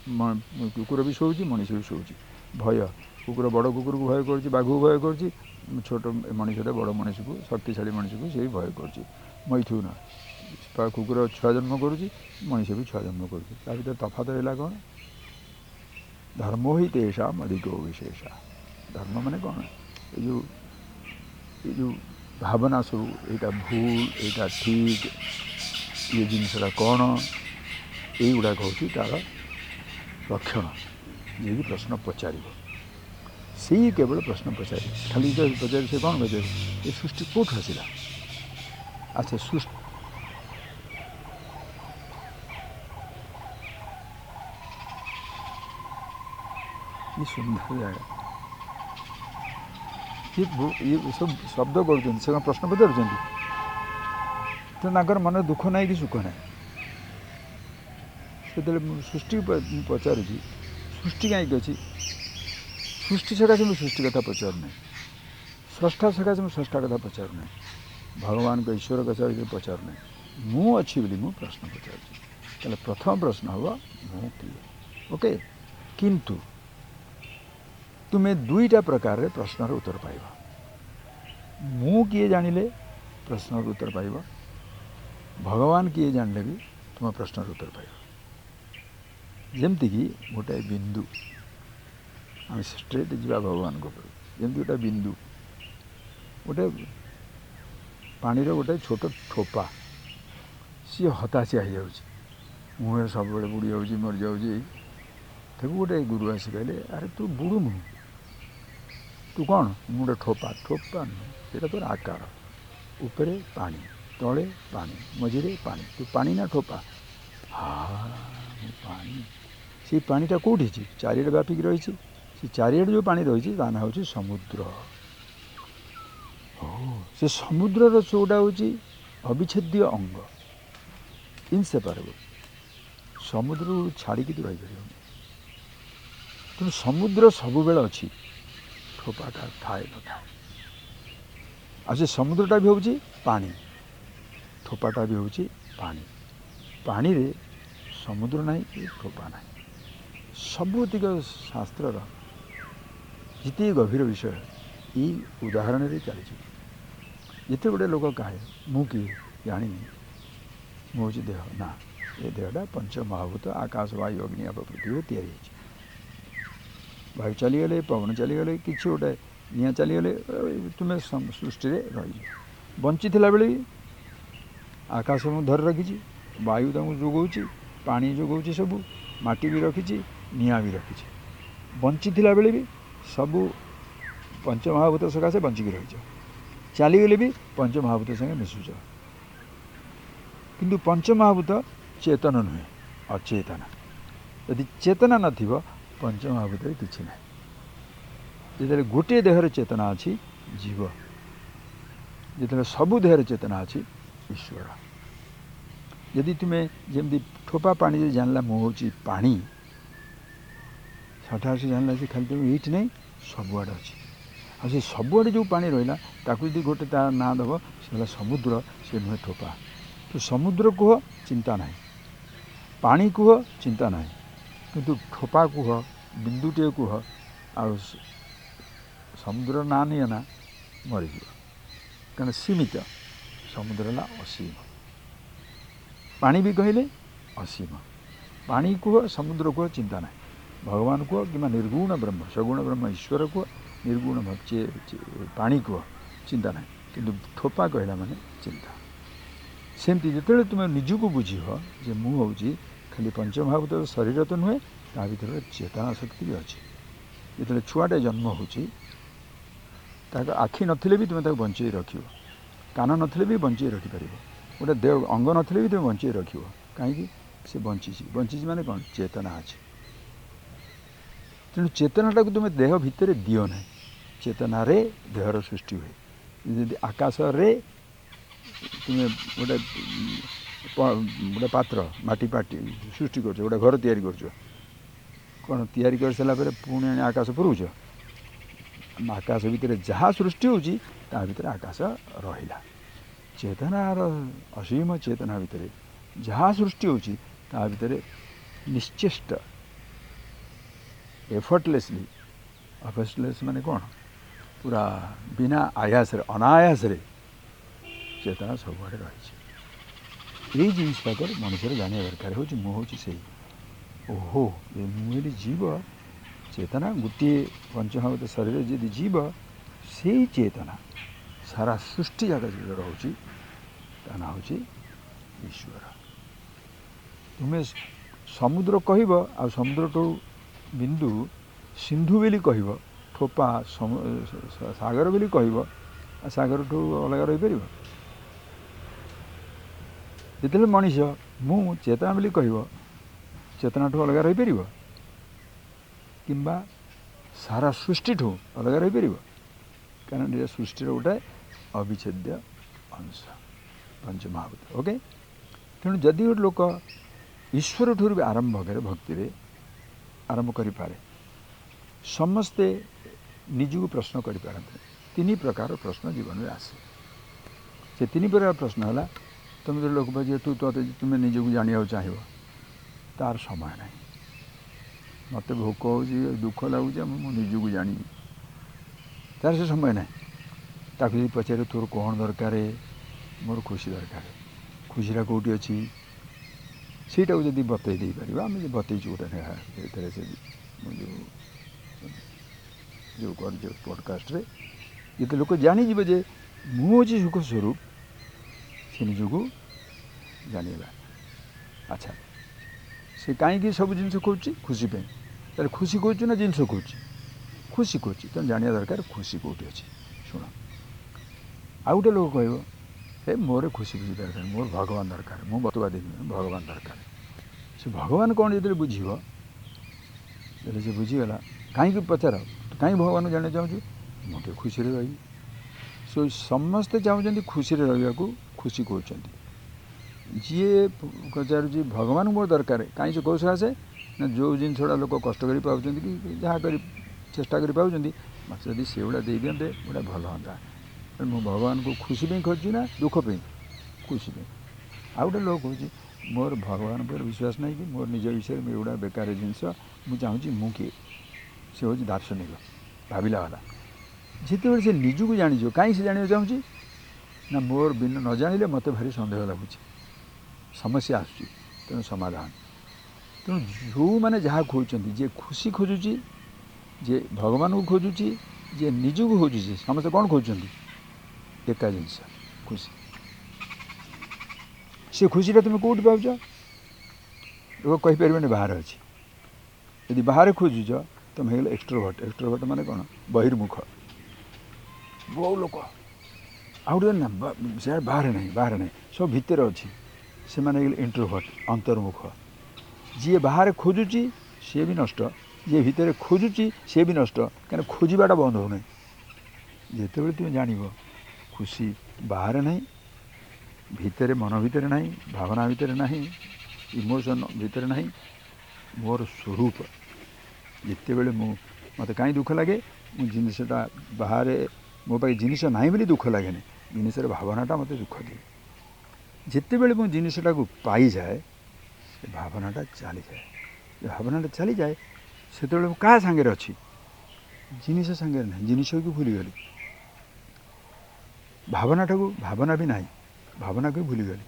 B: कुकुर भी शोची मनीष भी शोची भय कुकुर बड़ कुकुर को भय कर बाघ को भय कर छोट मनीषटा बड़ मनीष को शक्तिशाली मनीष को सी भय कर मैथुन कुकुर छुआ जन्म करुँच मनीष भी छुआ जन्म कर तफात रहा कौन धर्म ही तेषाम अधिको विशेषा धर्म माने कौन ये जो भावना सब यहाँ भूल यहाँ ठीक ये जिनसा कौन युवा हूँ तार लक्षण जी भी प्रश्न पचार से केवल प्रश्न पचार खाली पचार से कौन पचार ये सृष्टि कौट आसला अच्छा सृष्टि ये सुंदर जगह ये सब शब्द कर प्रश्न पचार तो मन दुख ना कि सुख ना से सृष्टि पचार सृष्टि कहीं अच्छी सृष्टि सकाशे मुझे सृष्टि कथा पचार ना स्रष्टा सकाशे मुझे स्रष्टा कथा पचार ना भगवान को ईश्वर कथा पचार ना मु अच्छी बोली मु प्रश्न पचार प्रथम प्रश्न हम मु किए ओके किंतु तुम्हें दुईटा प्रकार प्रश्नर उत्तर पाइब मु किए जानिले प्रश्नर उत्तर पाइब भगवान किए जानिले भी तुम प्रश्नर उत्तर पाइब जमती कि गोटे बिंदु आम स्ट्रेट जा भगवान को जमी गोटे बिंदु गोटे पानी गोटे छोट ठोपा सी हताशिया हो मुहे सब बुड़ी जाऊँ मरी जाऊँ गोटे गुरु आसी कहले अरे तू बुड़ूनु तू कौन गोटे ठोपा ठोपा नुह तोर आकार उपरे पानी तले पानी मझे पानी तू पानी ना ठोपा हाँ पानी से पानीटा कौटी चारिड़े व्यापिक रही से चारिड़े जो पानी रही ना हूँ समुद्र से समुद्र चौटा हूँ अविच्छेद्य अंग इनसेपारेबल समुद्र छाड़ी तू रही तेणु समुद्र सब बेले अच्छी ठोपाटा थाए न थाए आ से समुद्रटा भी हूँ पानी ठोपाटा भी हूँ पानी पानी रे समुद्र ना कि ठोपा ना सबुतिक शास्त्र जिते गभीर विषय ये उदाहरण रे चली जिते गोटे लोक कहे मु किए जानी मु हूँ देह ना ये देहटा पंच महाभूत आकाश वायु अग्नि आप पृथ्वी तैयारी वायु चलीगले पवन चलीगले कि गोटे निआं चलीगले तुम्हें सृष्टि रही बंचीला बेले भी आकाश में धरी रखी वायु तुमको जोगाऊँ पानी जोगाऊँ सब माटी भी रखी निआं भी रखी बंचीला बेले भी सबू पंचमहाभूत सकाशे बंचिकी रही चलीगले भी पंचमहाभूत संगे मिशुच किंतु पंचमहाभूत चेतन नुहे अचेतन यदि चेतना नथिब पंचमहाभूत किसी ना जिते गोटे देहर चेतना अच्छी जीव जिते सबु देहर चेतना अच्छी ईश्वर यदि तुम्हें जमी ठोपा पानी जानला मु हूँ पानी सठा से जानला से खाली तुम ईट नहीं सबुआड़े अच्छी आ से सबुआड़े जो पानी रहा ताकू यदि गोटे तार ना दब से समुद्र से नुहे ठोपा तो समुद्र कुह चिंता ना पानी कुह चिंता ना किंतु ठोपा कुह बिंदुटे कुह आ समुद्र ना नहीं ना मरीज कारण सीमित समुद्र है असीम पानी भी कहले असीम पानी कुह समुद्र कुह चिंता ना भगवान कुह कि निर्गुण ब्रह्म सगुण ब्रह्म ईश्वर कुह निर्गुण पानी कुह चिंता ना किंतु ठोपा कहला माने चिंता सेमती जिते तुम निजक बुझ जे मु हूँ खाली पंचमहाभूत शरीर तो नुहे ता भर चेतना शक्ति भी अच्छी जिते छुआटे जन्म हो आखि नथिले भी तुम्हें बंचे रख कान नथिले भी बंचे रखिपर गोटे देह अंग नथिले भी तुम बंचे रख कहीं से बंची माने कौन चेतना अच्छी तेणु चेतनाटा को तुम देह भितर दियो ना चेतना रे देहर सृष्टि हुए जदि आकाश रे तुम्हें गोटे गोटे पात्र माटी पाटी सृष्टि कर गोटे घर तैयारी कर कौन तैयारी कर सारा पुणी आकाश पुरौच आकाश भितर जहाँ सृष्टि होती भितर आकाश रहा चेतनार असीम चेतना भितर जहाँ सृष्टि होती भितर निश्चेष्ट एफर्टलेसली एफर्टलेस माने कौन पूरा बिना आयास अनायास चेतना सबुआड़े रही जिनसटाक मनुष्य जाना दरकार हूँ मुझे से ओहो ये मुझे जीव चेतना गोटे पंचमहाभूत शरीर यदि जीव से चेतना सारा सृष्टि जगह जो रोचे ना हूँ ईश्वर तुम्हें समुद्र कह समुद्र टू बिंदु सिंधु बोली कह ठोपा सागर बोली कह सागर ठू अलग रही पार जिते मनीष मु चेतना बोली कह चेतना ठू अलग रही पार किंबा सारा सृष्टि ठू अलग रही पार कारण ये सृष्टि गोटे अविच्छेद्य अंश पंचमहाभूत ओके तेणु जदि गोटे लोक ईश्वर ठूर भी आरंभ करे भक्ति आरंभ करें समस्ते निजक प्रश्न करते तीन प्रकार प्रश्न जीवन में आसे से तीन प्रकार प्रश्न है तुम जो लोक तू तुम्हें निजक जाना चाह तार समय ना मत भोक हो दुख लगुच निजक जानी तार से समय ना ताकि पचारे तोर कौन दरकार मोर खुशी दरकार खुशीटा कौटी अच्छी सीटा को जब बतई दे पार आम बतईचु गोटे से जो पॉडकास्ट रे ये लोक जानीजे जे मुझे सुख स्वरूप से निजक जाना अच्छा से कहीं सब जिन खोज खुशी पे खुशी खोज ना जिन खोज खुशी खोज तुम जाना दरकार खुशी कौटी अच्छी शुण आउ गोटे लोक कह ए मोर खुशी खुशी दरकार मोर भगवान दरकार मु बतवादी भगवान दरकार से भगवान कौन जो बुझ से बुझीगला कहीं पचार कहीं भगवान जाना चाहूँ मुझे खुशी रही सो समस्ते चाहते खुशी रहा खुशी कहते जी पचार भगवान मोर दरकार कहीं से कौ सकाशे ना जो जिनसा लोक कष्ट कर पाँच कि जहाँ कर चेष्टा कर पाँच मत यदि से गुड़ा दे दिंते गोटे भल हाँ मु भगवान को खुशी पे खोजी ना दुख पे खुशी पे आउ गोटे लोक हूँ मोर भगवान पर विश्वास नहीं कि मोर निज विषय में एगुड़ा बेकार जिनस मुझे चाहूँगी मु किए से हूँ दार्शनिक भाविला वाला जिते से निजक जानी कहीं से जाना चाहूँगी ना मोर बिना न जाने मत भारी सन्देह लगुच समस्या आसूँ तेणु समाधान तेणु जो मैंने जहाँ खोजती जे खुशी खोजुची जे भगवान को खोजुची जे निजକୁ खोजुଛି ସମସ୍ତେ କ'ଣ ଖୋଜୁଛନ୍ତି ଏକା ଜିନିଷ ଖୁସି। ସେ ଖୁସିଟା ତୁମେ କେଉଁଠି ପାଉଛ? ଲୋକ କହିପାରିବେନି ବାହାରେ ଅଛି। ଯଦି ବାହାରେ ଖୋଜୁଛ ତୁମେ ହେଇଗଲ ଏକ୍ସଟ୍ରୋଭର୍ଟ। ଏକ୍ସଟ୍ରୋଭର୍ଟ ମାନେ କ'ଣ? ବହିର୍ମୁଖ। ବହୁ ଲୋକ ଆଉ ଗୋଟେ ନା ସେ ବାହାରେ ନାହିଁ ସବୁ ଭିତରେ ଅଛି, ସେମାନେ ହେଇଗଲେ ଇଣ୍ଟ୍ରୋଭର୍ଟ, ଅନ୍ତର୍ମୁଖ। ଯିଏ ବାହାରେ ଖୋଜୁଛି ସିଏ ବି ନଷ୍ଟ, ଯିଏ ଭିତରେ ଖୋଜୁଛି ସିଏ ବି ନଷ୍ଟ, କାହିଁକିନା ଖୋଜିବାଟା ବନ୍ଦ ହେଉନାହିଁ। ଯେତେବେଳେ ତୁମେ ଜାଣିବ ଖୁସି ବାହାରେ ନାହିଁ, ଭିତରେ, ମନ ଭିତରେ ନାହିଁ, ଭାବନା ଭିତରେ ନାହିଁ, ଇମୋସନ୍ ଭିତରେ ନାହିଁ, ମୋର ସ୍ୱରୂପ। ଯେତେବେଳେ ମୋତେ କାହିଁ ଦୁଃଖ ଲାଗେ? ମୁଁ ଜିନିଷଟା ବାହାରେ ମୋ ପାଖେ ଜିନିଷ ନାହିଁ ବୋଲି ଦୁଃଖ ଲାଗେନି, ଜିନିଷର ଭାବନାଟା ମୋତେ ଦୁଃଖ ଦିଏ। ଯେତେବେଳେ ମୁଁ ଜିନିଷଟାକୁ ପାଇଯାଏ ସେ ଭାବନାଟା ଚାଲିଯାଏ। ଭାବନାଟା ଚାଲିଯାଏ ସେତେବେଳେ ମୁଁ କାହା ସାଙ୍ଗରେ ଅଛି? ଜିନିଷ ସାଙ୍ଗରେ ନାହିଁ, ଜିନିଷକୁ ଭୁଲିଗଲି। ଭାବନା ବି ନାହିଁ, ଭାବନାକୁ ଭୁଲିଗଲି,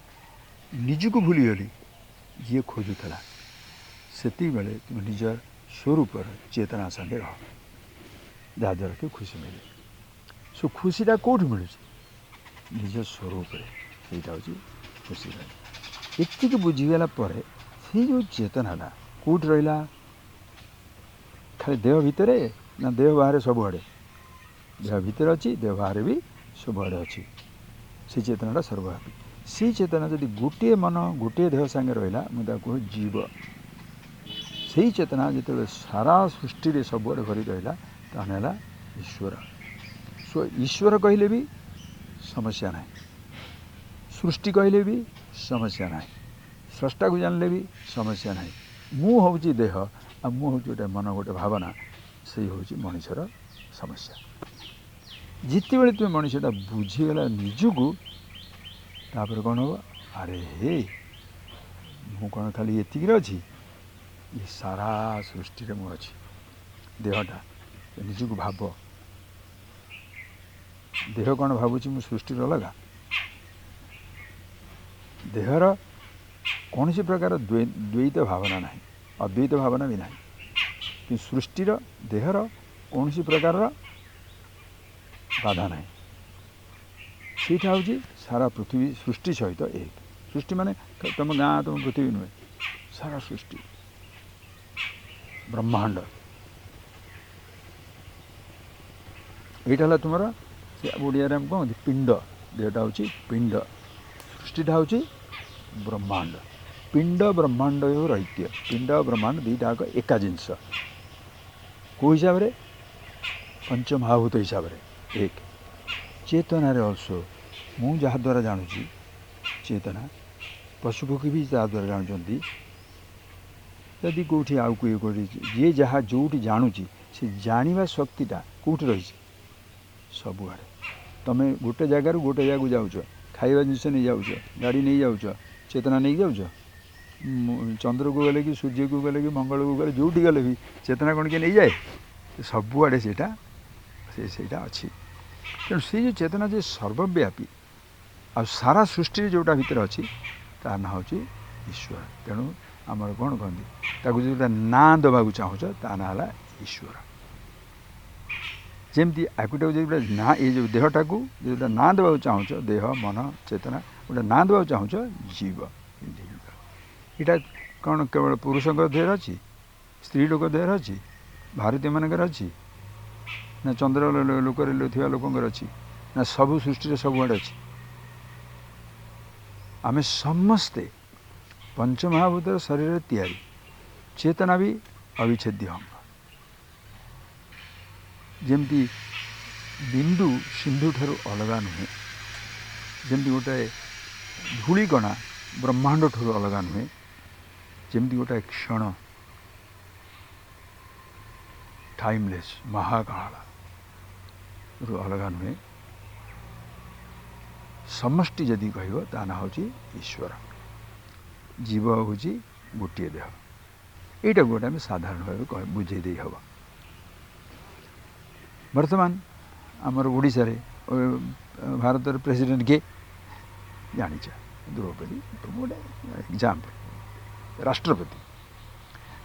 B: ନିଜକୁ ଭୁଲିଗଲି। ଯିଏ ଖୋଜୁଥିଲା ସେତିକିବେଳେ ତୁମେ ନିଜର ସ୍ୱରୂପର ଚେତନା ସାଙ୍ଗେ ରହ, ଯାହାଦ୍ୱାରା କି ଖୁସି ମିଳେ। ସୋ ଖୁସିଟା କେଉଁଠି ମିଳୁଛି? ନିଜ ସ୍ୱରୂପରେ। ସେଇଟା ହେଉଛି ଖୁସି। ଏତିକି ବୁଝିଗଲା ପରେ ସେଇ ଯେଉଁ ଚେତନାଟା କେଉଁଠି ରହିଲା? ଖାଲି ଦେହ ଭିତରେ ନା ଦେହ ବାହାରେ? ସବୁଆଡ଼େ। ଦେହ ଭିତରେ ଅଛି, ଦେହ ବାହାରେ ବି ସବୁଆଡ଼େ ଅଛି। ସେଇ ଚେତନାଟା ସର୍ବବ୍ୟାପୀ। ସେଇ ଚେତନା ଯଦି ଗୋଟିଏ ମନ ଗୋଟିଏ ଦେହ ସାଙ୍ଗେ ରହିଲା, ମୁଁ ତାକୁ କହେ ଜୀବ। ସେଇ ଚେତନା ଯେତେବେଳେ ସାରା ସୃଷ୍ଟିରେ ସବୁଆଡ଼େ ଭରି ରହିଲା, ତାହେଲେ ହେଲା ଈଶ୍ୱର। ସୋ ଈଶ୍ୱର କହିଲେ ବି ସମସ୍ୟା ନାହିଁ, ସୃଷ୍ଟି କହିଲେ ବି ସମସ୍ୟା ନାହିଁ, ସ୍ରଷ୍ଟାକୁ ଜାଣିଲେ ବି ସମସ୍ୟା ନାହିଁ। ମୁଁ ହେଉଛି ଦେହ ଆଉ ମୁଁ ହେଉଛି ଗୋଟେ ମନ, ଗୋଟେ ଭାବନା, ସେଇ ହେଉଛି ମଣିଷର ସମସ୍ୟା। ଯେତେବେଳେ ତୁମେ ମଣିଷଟା ବୁଝିଗଲା ନିଜକୁ, ତାପରେ କ'ଣ ହେବ? ଆରେ ହେ, ମୁଁ କ'ଣ ଖାଲି ଏତିକିରେ ଅଛି? ଏ ସାରା ସୃଷ୍ଟିରେ ମୁଁ ଅଛି। ଦେହଟା ନିଜକୁ ଭାବ, ଦେହ କ'ଣ ଭାବୁଛି ମୁଁ ସୃଷ୍ଟିର ଅଲଗା? ଦେହର କୌଣସି ପ୍ରକାର ଦ୍ୱୈତ ଭାବନା ନାହିଁ, ଅଦ୍ୱୈତ ଭାବନା ବି ନାହିଁ। କିନ୍ତୁ ସୃଷ୍ଟିର ଦେହର କୌଣସି ପ୍ରକାରର ବାଧା ନାହିଁ। ସେଇଟା ହେଉଛି ସାରା ପୃଥିବୀ ସୃଷ୍ଟି ସହିତ ଏକ। ସୃଷ୍ଟି ମାନେ ତୁମ ଗାଁ, ତୁମ ପୃଥିବୀ ନୁହେଁ, ସାରା ସୃଷ୍ଟି, ବ୍ରହ୍ମାଣ୍ଡ। ଏଇଟା ହେଲା ତୁମର, ସେ ଓଡ଼ିଆରେ ଆମେ କହନ୍ତି ପିଣ୍ଡ। ଦେହଟା ହେଉଛି ପିଣ୍ଡ, ସୃଷ୍ଟିଟା ହେଉଛି ବ୍ରହ୍ମାଣ୍ଡ। ପିଣ୍ଡ ବ୍ରହ୍ମାଣ୍ଡ ହେଉ ରହିତ୍ୟ। ପିଣ୍ଡ ବ୍ରହ୍ମାଣ୍ଡ ଦୁଇଟା ଯାକ ଏକା ଜିନିଷ। କେଉଁ ହିସାବରେ? ପଞ୍ଚମହାଭୂତ ହିସାବରେ ଏକ। ଚେତନାରେ ଅଳ୍ପ ମୁଁ ଯାହାଦ୍ୱାରା ଜାଣୁଛି, ଚେତନା ପଶୁପକ୍ଷୀ ବି ଯାହାଦ୍ୱାରା ଜାଣୁଛନ୍ତି। ଯଦି କେଉଁଠି ଆଉ କିଏ କରିଛି, ଯିଏ ଯାହା ଯେଉଁଠି ଜାଣୁଛି, ସେ ଜାଣିବା ଶକ୍ତିଟା କେଉଁଠି ରହିଛି? ସବୁଆଡ଼େ। ତୁମେ ଗୋଟେ ଜାଗାରୁ ଗୋଟେ ଜାଗାକୁ ଯାଉଛ, ଖାଇବା ଜିନିଷ ନେଇଯାଉଛ, ଗାଡ଼ି ନେଇଯାଉଛ, ଚେତନା ନେଇକି ଯାଉଛ। ଚନ୍ଦ୍ରକୁ ଗଲେ କି ସୂର୍ଯ୍ୟକୁ ଗଲେ କି ମଙ୍ଗଳକୁ ଗଲେ, ଯେଉଁଠି ଗଲେ ବି ଚେତନା କ'ଣ କିଏ ନେଇଯାଏ? ସବୁଆଡ଼େ ସେଇଟା ଅଛି। ତେଣୁ ସେଇ ଯେଉଁ ଚେତନା ଯେ ସର୍ବବ୍ୟାପୀ ଆଉ ସାରା ସୃଷ୍ଟିରେ ଯେଉଁଟା ଭିତରେ ଅଛି, ତା ନାଁ ହେଉଛି ଈଶ୍ୱର। ତେଣୁ ଆମର କ'ଣ କହନ୍ତି, ତାକୁ ଯେଉଁଟା ନାଁ ଦେବାକୁ ଚାହୁଁଛ, ତା ନାଁ ହେଲା ଈଶ୍ୱର। ଯେମିତି ଆକୁଟାକୁ ଯେଉଁଟା ନାଁ, ଏ ଯେଉଁ ଦେହଟାକୁ ଯେଉଁଟା ନାଁ ଦେବାକୁ ଚାହୁଁଛ, ଦେହ ମନ ଚେତନା, ଗୋଟେ ନାଁ ଦେବାକୁ ଚାହୁଁଛ ଜୀବ। ଏଇଟା କ'ଣ କେବଳ ପୁରୁଷଙ୍କ ଦେହରେ ଅଛି? ସ୍ତ୍ରୀ ଲୋକ ଦେହରେ ଅଛି? ଭାରତୀୟମାନଙ୍କର ଅଛି? ନା ଚନ୍ଦ୍ର ଲୋକରେ ଥିବା ଲୋକଙ୍କର ଅଛି? ନା ସବୁ ସୃଷ୍ଟିରେ ସବୁଆଡ଼େ ଅଛି? ଆମେ ସମସ୍ତେ ପଞ୍ଚମହାଭୂତର ଶରୀରରେ ତିଆରି, ଚେତନା ବି ଅବିଚ୍ଛେଦ୍ୟ ଅଙ୍ଗ। ଯେମିତି ବିନ୍ଦୁ ସିନ୍ଧୁ ଠାରୁ ଅଲଗା ନୁହେଁ, ଯେମିତି ଗୋଟାଏ ଧୂଳିକଣା ବ୍ରହ୍ମାଣ୍ଡ ଠାରୁ ଅଲଗା ନୁହେଁ, ଯେମିତି ଗୋଟାଏ କ୍ଷଣ ଟାଇମଲେସ୍ ମହାକାଳରୁ ଅଲଗା ନୁହେଁ, ସମଷ୍ଟି ଯଦି କହିବ ତା ନାଁ ହେଉଛି ଈଶ୍ୱର। ଜୀବ ହେଉଛି ଗୋଟିଏ ଦେହ। ଏଇଟାକୁ ଗୋଟେ ଆମେ ସାଧାରଣ ଭାବେ ବୁଝେଇ ଦେଇ ହେବ। ବର୍ତ୍ତମାନ ଆମର ଓଡ଼ିଶାରେ ଭାରତର ପ୍ରେସିଡେଣ୍ଟ କିଏ ଜାଣିଛ? ଦ୍ରୌପଦୀ ଗୋଟେ ଏକ୍ଜାମ୍ପଲ୍। ରାଷ୍ଟ୍ରପତି,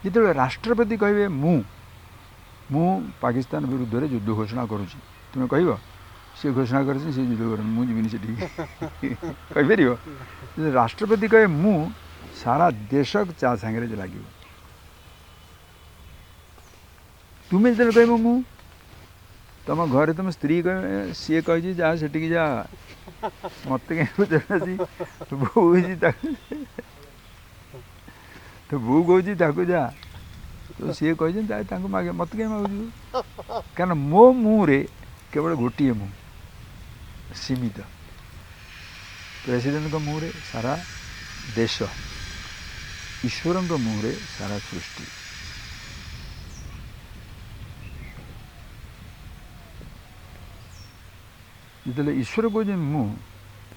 B: ଯେତେବେଳେ ରାଷ୍ଟ୍ରପତି କହିବେ ମୁଁ, ମୁଁ ପାକିସ୍ତାନ ବିରୁଦ୍ଧରେ ଯୁଦ୍ଧ ଘୋଷଣା କରୁଛି, ତୁମେ କହିବ ସେ ଘୋଷଣା କରିଛି ସେ ଯୁଦ୍ଧ କର, ମୁଁ ଯିବିନି ସେଠିକି କହିପାରିବ? ରାଷ୍ଟ୍ରପତି କହେ ମୁଁ, ସାରା ଦେଶ ଚା ସାଙ୍ଗରେ ଲାଗିବ। ତୁମେ ଯେତେବେଳେ କହିବ ମୁଁ, ତମ ଘରେ ତମ ସ୍ତ୍ରୀ କହିବେ ସିଏ କହିଛି ଯା ସେଠିକି ଯା, ମୋତେ କାହିଁ ପଚାରୁଛି, ବୋଉ ହେଇଛି ତାକୁ, ତ ବୋଉ କହୁଛି ତାକୁ ଯା, ତ ସିଏ କହିଛନ୍ତି ତାଙ୍କୁ ମାଗେ, ମୋତେ କାହିଁ ମାଗୁଛୁ? କାରଣ ମୋ ମୁହଁରେ କେବଳ ଗୋଟିଏ ମୁଁ, ସୀମିତ। ପ୍ରେସିଡେଣ୍ଟଙ୍କ ମୁହଁରେ ସାରା ଦେଶ, ଈଶ୍ୱରଙ୍କ ମୁହଁରେ ସାରା ସୃଷ୍ଟି। ଯେତେବେଳେ ଈଶ୍ୱର କହୁଛନ୍ତି ମୁଁ,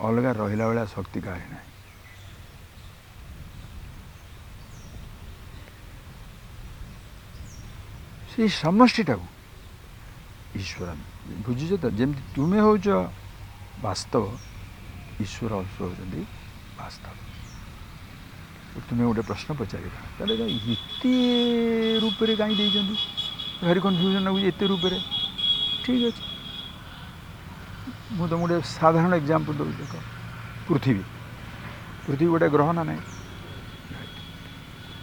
B: ଅଲଗା ରହିଲା ଭଳିଆ ଶକ୍ତି କାହାରି ନାହିଁ। ସେଇ ସମଷ୍ଟିଟାକୁ ଈଶ୍ୱର, ବୁଝୁଛ ତ? ଯେମିତି ତୁମେ ହେଉଛ ବାସ୍ତବ, ଈଶ୍ୱର ଅଂଶ ହେଉଛନ୍ତି ବାସ୍ତବ। ତୁମେ ଗୋଟେ ପ୍ରଶ୍ନ ପଚାରିବା, ତାହେଲେ ଏତେ ରୂପରେ କାହିଁ ଦେଇଛନ୍ତି? ଭାରି କନଫ୍ୟୁଜନ୍ ଲାଗୁଛି, ଏତେ ରୂପରେ। ଠିକ୍ ଅଛି, ମୁଁ ତୁମକୁ ଗୋଟେ ସାଧାରଣ ଏକ୍ଜାମ୍ପଲ୍ ଦେଉଛି। ଦେଖ, ପୃଥିବୀ ଗୋଟେ ଗ୍ରହ ନା ନାହିଁ?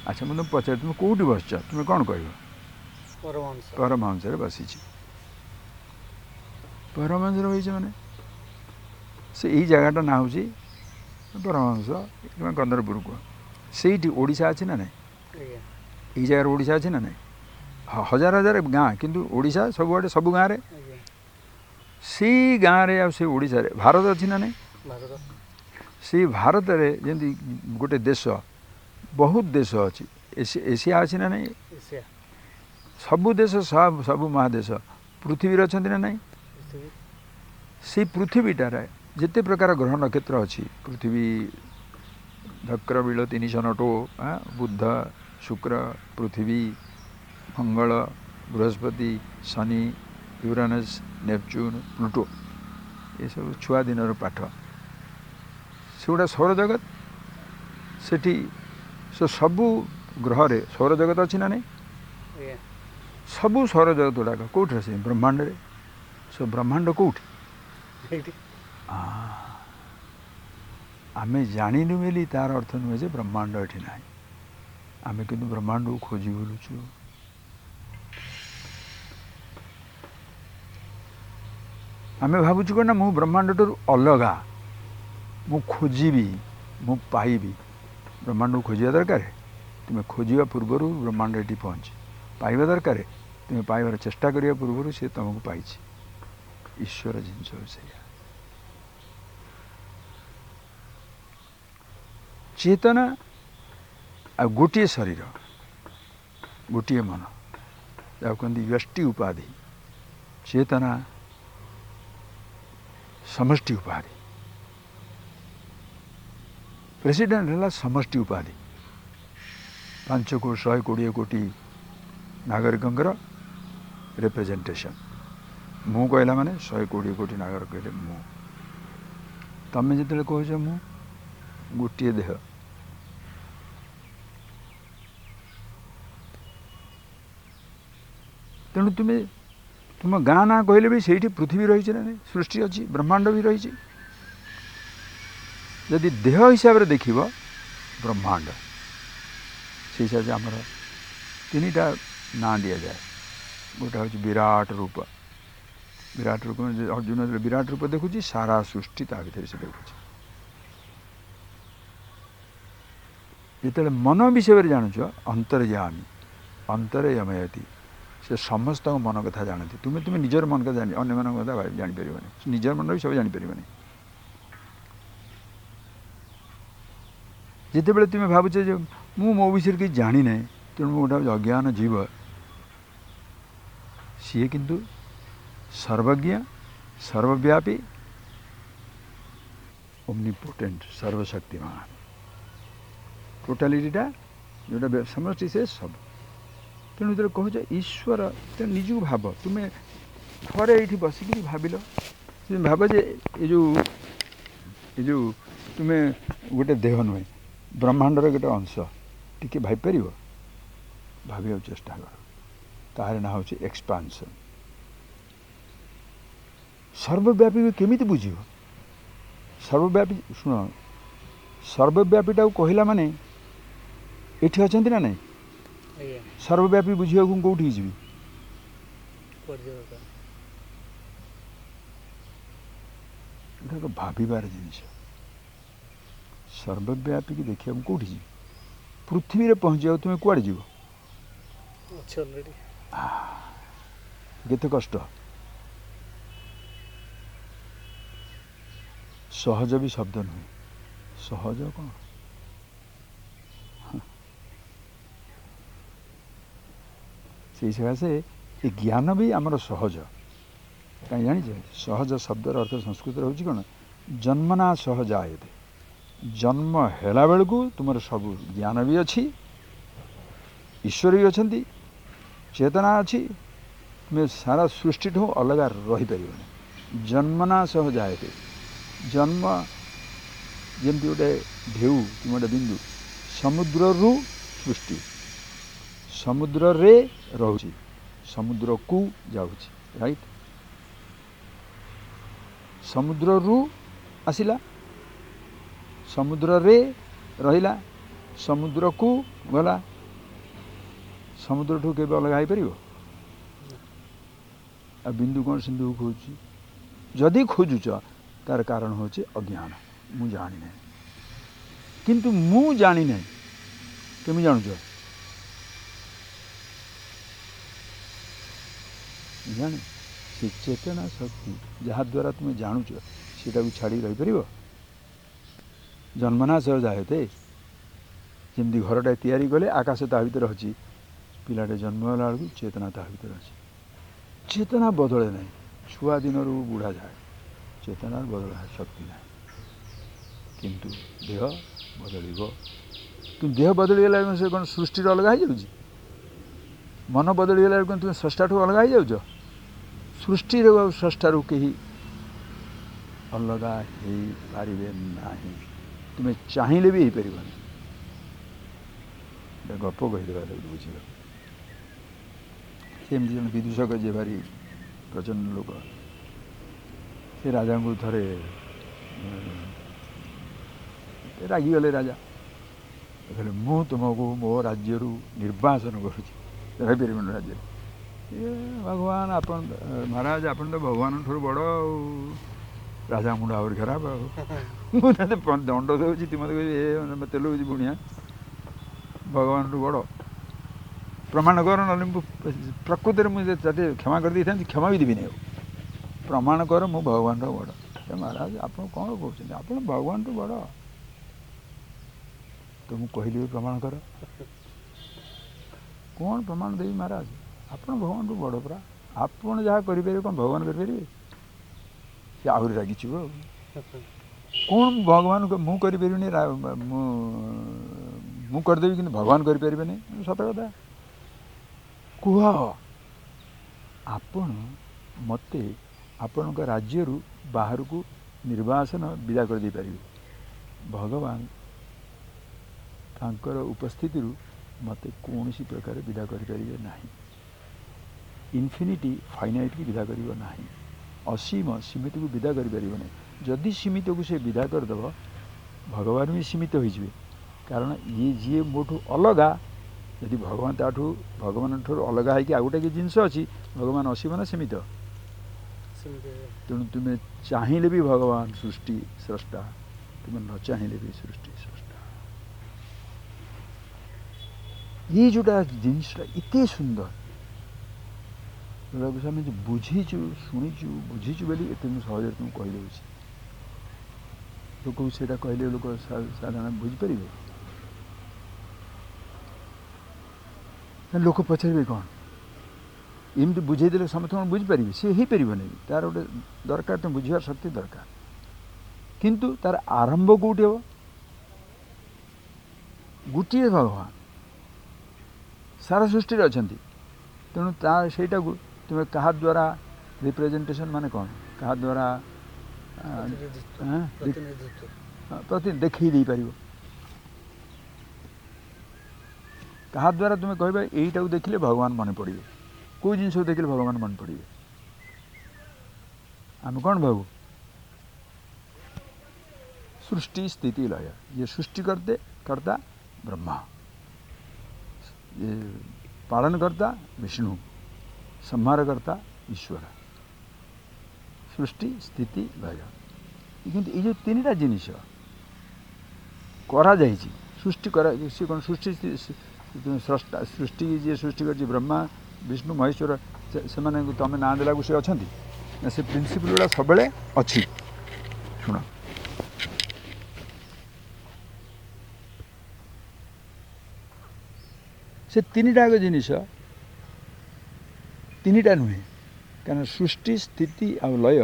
B: ଆଚ୍ଛା, ମୁଁ ତୁମକୁ ପଚାରି, ତୁମେ କେଉଁଠି ବସିଛ? ତୁମେ କ'ଣ କହିବ? ପରମହଂସରେ ବସିଛି। ପରମହଂସରେ ବସିଛ ମାନେ ସେ ଏଇ ଜାଗାଟା ନାଁ ହେଉଛି ପରମହଂସ କିମ୍ବା କନ୍ଦରପୁର କୁହ। ସେଇଠି ଓଡ଼ିଶା ଅଛି ନା ନାହିଁ? ଏଇ ଜାଗାରେ ଓଡ଼ିଶା ଅଛି ନା ନାହିଁ? ହଜାର ହଜାର ଗାଁ, କିନ୍ତୁ ଓଡ଼ିଶା ସବୁଆଡ଼େ, ସବୁ ଗାଁରେ। ସେଇ ଗାଁରେ ଆଉ ସେ ଓଡ଼ିଶାରେ ଭାରତ ଅଛି ନା ନାହିଁ? ସେଇ ଭାରତରେ ଯେମିତି ଗୋଟେ ଦେଶ, ବହୁତ ଦେଶ ଅଛି। ଏସିଆ ଅଛି ନା ନାହିଁ? ସବୁ ଦେଶ, ସବୁ ମହାଦେଶ ପୃଥିବୀରେ ଅଛନ୍ତି ନା ନାହିଁ? ସେଇ ପୃଥିବୀଟାରେ ଯେତେ ପ୍ରକାର ଗ୍ରହ ନକ୍ଷତ୍ର ଅଛି, ପୃଥିବୀ, ଧକ୍ରବୀଳ, 300 ନଟୁ, ବୁଧ, ଶୁକ୍ର, ପୃଥିବୀ, ମଙ୍ଗଳ, ବୃହସ୍ପତି, ଶନି, ୟୁରାନସ୍, ନେପଚୁନ୍, ପ୍ଲୁଟୋ, ଏସବୁ ଛୁଆ ଦିନର ପାଠ। ସେଗୁଡ଼ା ସୌରଜଗତ। ସେଠି ସବୁ ଗ୍ରହରେ ସୌରଜଗତ ଅଛି ନା ନାହିଁ? ସବୁ ସୌରଜଗତ ଗୁଡ଼ାକ କେଉଁଠି ଅଛି? ବ୍ରହ୍ମାଣ୍ଡରେ। ସେ ବ୍ରହ୍ମାଣ୍ଡ କେଉଁଠି? ଆମେ ଜାଣିନୁ ବୋଲି ତା'ର ଅର୍ଥ ନୁହେଁ ଯେ ବ୍ରହ୍ମାଣ୍ଡ ଏଠି ନାହିଁ। ଆମେ କିନ୍ତୁ ବ୍ରହ୍ମାଣ୍ଡକୁ ଖୋଜି ବୁଲୁଛୁ। ଆମେ ଭାବୁଛୁ କ'ଣ ନା ମୁଁ ବ୍ରହ୍ମାଣ୍ଡଠାରୁ ଅଲଗା, ମୁଁ ଖୋଜିବି, ମୁଁ ପାଇବି। ବ୍ରହ୍ମାଣ୍ଡକୁ ଖୋଜିବା ଦରକାର। ତୁମେ ଖୋଜିବା ପୂର୍ବରୁ ବ୍ରହ୍ମାଣ୍ଡ ଏଠି ପହଞ୍ଚି ପାଇବା ଦରକାର। ତୁମେ ପାଇବାର ଚେଷ୍ଟା କରିବା ପୂର୍ବରୁ ସେ ତୁମକୁ ପାଇଛି। ଈଶ୍ୱର ଜିନିଷ ସେଇଆ। ଚେତନା ଆଉ ଗୋଟିଏ ଶରୀର, ଗୋଟିଏ ମନ, ଯାହାକୁ କହନ୍ତି ବ୍ୟଷ୍ଟି ଉପାଧି। ଚେତନା ସମଷ୍ଟି ଉପାଧି। ପ୍ରେସିଡେଣ୍ଟ ହେଲା ସମଷ୍ଟି ଉପାଧି। 520 କୋଟି ନାଗରିକଙ୍କର ରିପ୍ରେଜେଣ୍ଟେସନ୍। ମୁଁ କହିଲା ମାନେ 120 କୋଟି ନାଗରିକ କହିଲେ ମୁଁ। ତମେ ଯେତେବେଳେ କହୁଛ ମୁଁ, ଗୋଟିଏ ଦେହ। ତେଣୁ ତୁମ ଗାଁ ନାଁ କହିଲେ ବି ସେଇଠି ପୃଥିବୀ ରହିଛି ନା ନାହିଁ? ସୃଷ୍ଟି ଅଛି, ବ୍ରହ୍ମାଣ୍ଡ ବି ରହିଛି। ଯଦି ଦେହ ହିସାବରେ ଦେଖିବ ବ୍ରହ୍ମାଣ୍ଡ, ସେଇ ହିସାବରେ ଆମର 3ଟା ନାଁ ଦିଆଯାଏ। ଗୋଟେ ହେଉଛି ବିରାଟ ରୂପ। ବିରାଟ ରୂପ, ଅର୍ଜୁନ ଯେତେବେଳେ ବିରାଟ ରୂପ ଦେଖୁଛି, ସାରା ସୃଷ୍ଟି ତା ଭିତରେ ସେ ଦେଖୁଛି। ଯେତେବେଳେ ମନ ବିଷୟରେ ଜାଣୁଛ, ଅନ୍ତର୍ଯାମୀ, ଅନ୍ତରେ ଯମୟତି, ସେ ସମସ୍ତଙ୍କ ମନ କଥା ଜାଣନ୍ତି। ତୁମେ ନିଜର ମନ କଥା ଜାଣି, ଅନ୍ୟମାନଙ୍କ କଥା ଜାଣିପାରିବନି। ନିଜର ମନ ବି ସବୁ ଜାଣିପାରିବନି। ଯେତେବେଳେ ତୁମେ ଭାବୁଛ ଯେ ମୁଁ ମୋ ବିଷୟରେ କିଛି ଜାଣିନାହିଁ, ତେଣୁ ମୁଁ ଗୋଟେ ଅଜ୍ଞାନ ଜୀବ, ସିଏ କିନ୍ତୁ ସର୍ବଜ୍ଞ, ସର୍ବବ୍ୟାପୀ, ଓମନିପୋଟେଣ୍ଟ, ସର୍ବଶକ୍ତିମାନ। ଟୋଟାଲିଟିଟା ଯେଉଁଟା ସମଷ୍ଟି, ସେ ସବୁ। ତେଣୁ ଯେତେବେଳେ କହୁଛ ଈଶ୍ୱର, ତେଣୁ ନିଜକୁ ଭାବ। ତୁମେ ଥରେ ଏଇଠି ବସିକିରି ଭାବିଲ, ଭାବ ଯେ ଏ ଯେଉଁ ତୁମେ ଗୋଟେ ଦେହ ନୁହେଁ, ବ୍ରହ୍ମାଣ୍ଡର ଗୋଟେ ଅଂଶ। ଟିକେ ଭାବିପାରିବ? ଭାବିବାକୁ ଚେଷ୍ଟା କର। तार ना हूँ एक्सपांशन। सर्वव्यापी केमिति बुझ सर्वव्यापी शुण सर्वव्यापीटा कहला माने एठी अछंती ना नहीं
A: ଆଜ୍ଞା
B: सर्वव्यापी बुझिया कौटी जी
A: ପର୍ଯ୍ୟଟକ
B: गोटे भाबार जिन सर्वव्यापी की देखा कौटी जी पृथ्वी रे पहुँच जाओ तुम्हें कुआड़े जीव
A: ଅଛି ଅଲରେଡ଼ି।
B: केते कष्ट सहज भी शब्द नुहे सहज कौन से सकाशे ये ज्ञान भी आमर सहज कहीं जानी सहज शब्दर अर्थ संस्कृत हूँ कौन जन्मना सहज आयते जन्म हेला बेलू तुम सब ज्ञान भी अच्छी ईश्वर भी अच्छा चेतना अच्छी तुम्हें सारा सृष्टि ठूँ अलग रहीपर जन्मना सहज आयते जन्म जमती गोटे ढेउ कि गोटे बिंदु समुद्र रु सृष्टि समुद्र रे रोची समुद्र को जाऊँगी राइट समुद्र रु आसिला समुद्र रे रहिला समुद्र को गला समुद्र ठू के अलग हो पार आ बिंदु कौन सिंधु खोज जदि खोजुच तार कारण हूँ अज्ञान मु जानी ना किंतु मु जानी ना केमी जानुच जाने से चेतना शक्ति जहाँ द्वारा तुम्हें जानुच सेटा को छाड़ी रही पार जन्मना सह जायते जमी घरटा तैयारी कले आकाश ता भर अच्छी पिलाटे जन्म होला बेलू चेतना ता भर अच्छी चेतना बदले ना छुआ दिन बुढ़ा जाए चेतनार बदल शक्ति ना किंतु देह बदल कि देह बदलीगला से कौन सृष्टि अलग हो जाऊँ मन बदलीगला तुम स्रष्टा ठू अलग हो जाऊँ सृष्टि स्रष्टारू कहीं अलग हो पारे ना तुम्हें चाहिए भी हो पार गप कहीदेवा बुझ सेमती जन विदूषक जे भारी प्रचंड लोक से राजा को थरे रागिगले राजा कहले मु तुमको मो राज्य निर्वासन करुच्ची रहीपर राज्य ये भगवान अपन महाराज आपन तो भगवान ठूर बड़ राजा मुंड आहरी खराब मुझे दंड दूसरी तुम मत तेलुची बुणिया भगवान ठू बड़ प्रमाण कर ना प्रकृत मुझे क्षमा कर दी था क्षमा भी देवी नहीं प्रमाण कर मु भगवान बड़ महाराज आप कौन कहते आप भगवान बड़ तो मुझे कहली प्रमाण कर कौन प्रमाण देवी महाराज आप भगवान बड़ परा आपड़ जहाँ करें कौन भगवान करें सी आहरी रागी कौन भगवान मुझे मु करदेवी कि भगवान करें सत कथा कह आपण मते आपण राज्य बाहर को निर्वासन विदा कर दे पारे भगवान तांकर उपस्थिति मते कौन सी प्रकार विदा करें ना इनफिनिटी फाइनाइट की विदा कर ना असीम सीमित को विदा करें जदि सीमित को से विदा करदेव भगवान भी सीमित हो कारण ये जी मोठू अलगा यदि भगवान ताठू भगवान ठूर अलग है कि आ गोटे कि जिनस अच्छी भगवान असीम ना सीमित तेणु तुम्हें चाहिए भी भगवान सृष्टि स्रष्टा तुम्हें न चाहिए भी सृष्टि स्रष्टा ये जोटा जिनसा इतने सुंदर जोटा आम जो बुझीचु शुणीचु बुझीचु बोली एत सहज तुम कहीदे लोक से कहले लोक साधारण बुझीपर लोक पचारे कौन एमती बुझेदे समस्त बुझीपारे सी हो पार नहीं तार गोटे दरकार तुम बुझार शक्ति दरकार किंतु तार आरंभ कौटी हम गोटे भगवान सारा सृष्टि अच्छा तेणु सेटा को तुम्हें क्या द्वारा रिप्रेजेंटेशन माने कौन क्या द्वारा प्रति देखी दे पार क्या द्वारा तुम्हें कह यहीटा को देखिले भगवान मन पड़े କେଉଁ ଜିନିଷକୁ ଦେଖିଲେ ଭଗବାନ ମନେ ପଡ଼ିବେ? ଆମେ କ'ଣ ଭାବୁ? सृष्टि स्थिति लय, ये सृष्टि करते करता ब्रह्मा, ये पालन करता विष्णु, संहार करता ईश्वर। सृष्टि स्थिति लय, किंतु ये जो तीन टा जिनिस करा जाइछि, सृष्टि करा से कोन सृष्टि स्रष्टा सृष्टि जे सृष्टि कर ब्रह्मा विष्णु महेश्वर से माने तमे ना देला से अछंती ना, से प्रिंसिपल गुड़ा सब अच्छी। शुण, से तीन टाक जिनिस तीन टा नुहे, कारण सृष्टि स्थिति आ लय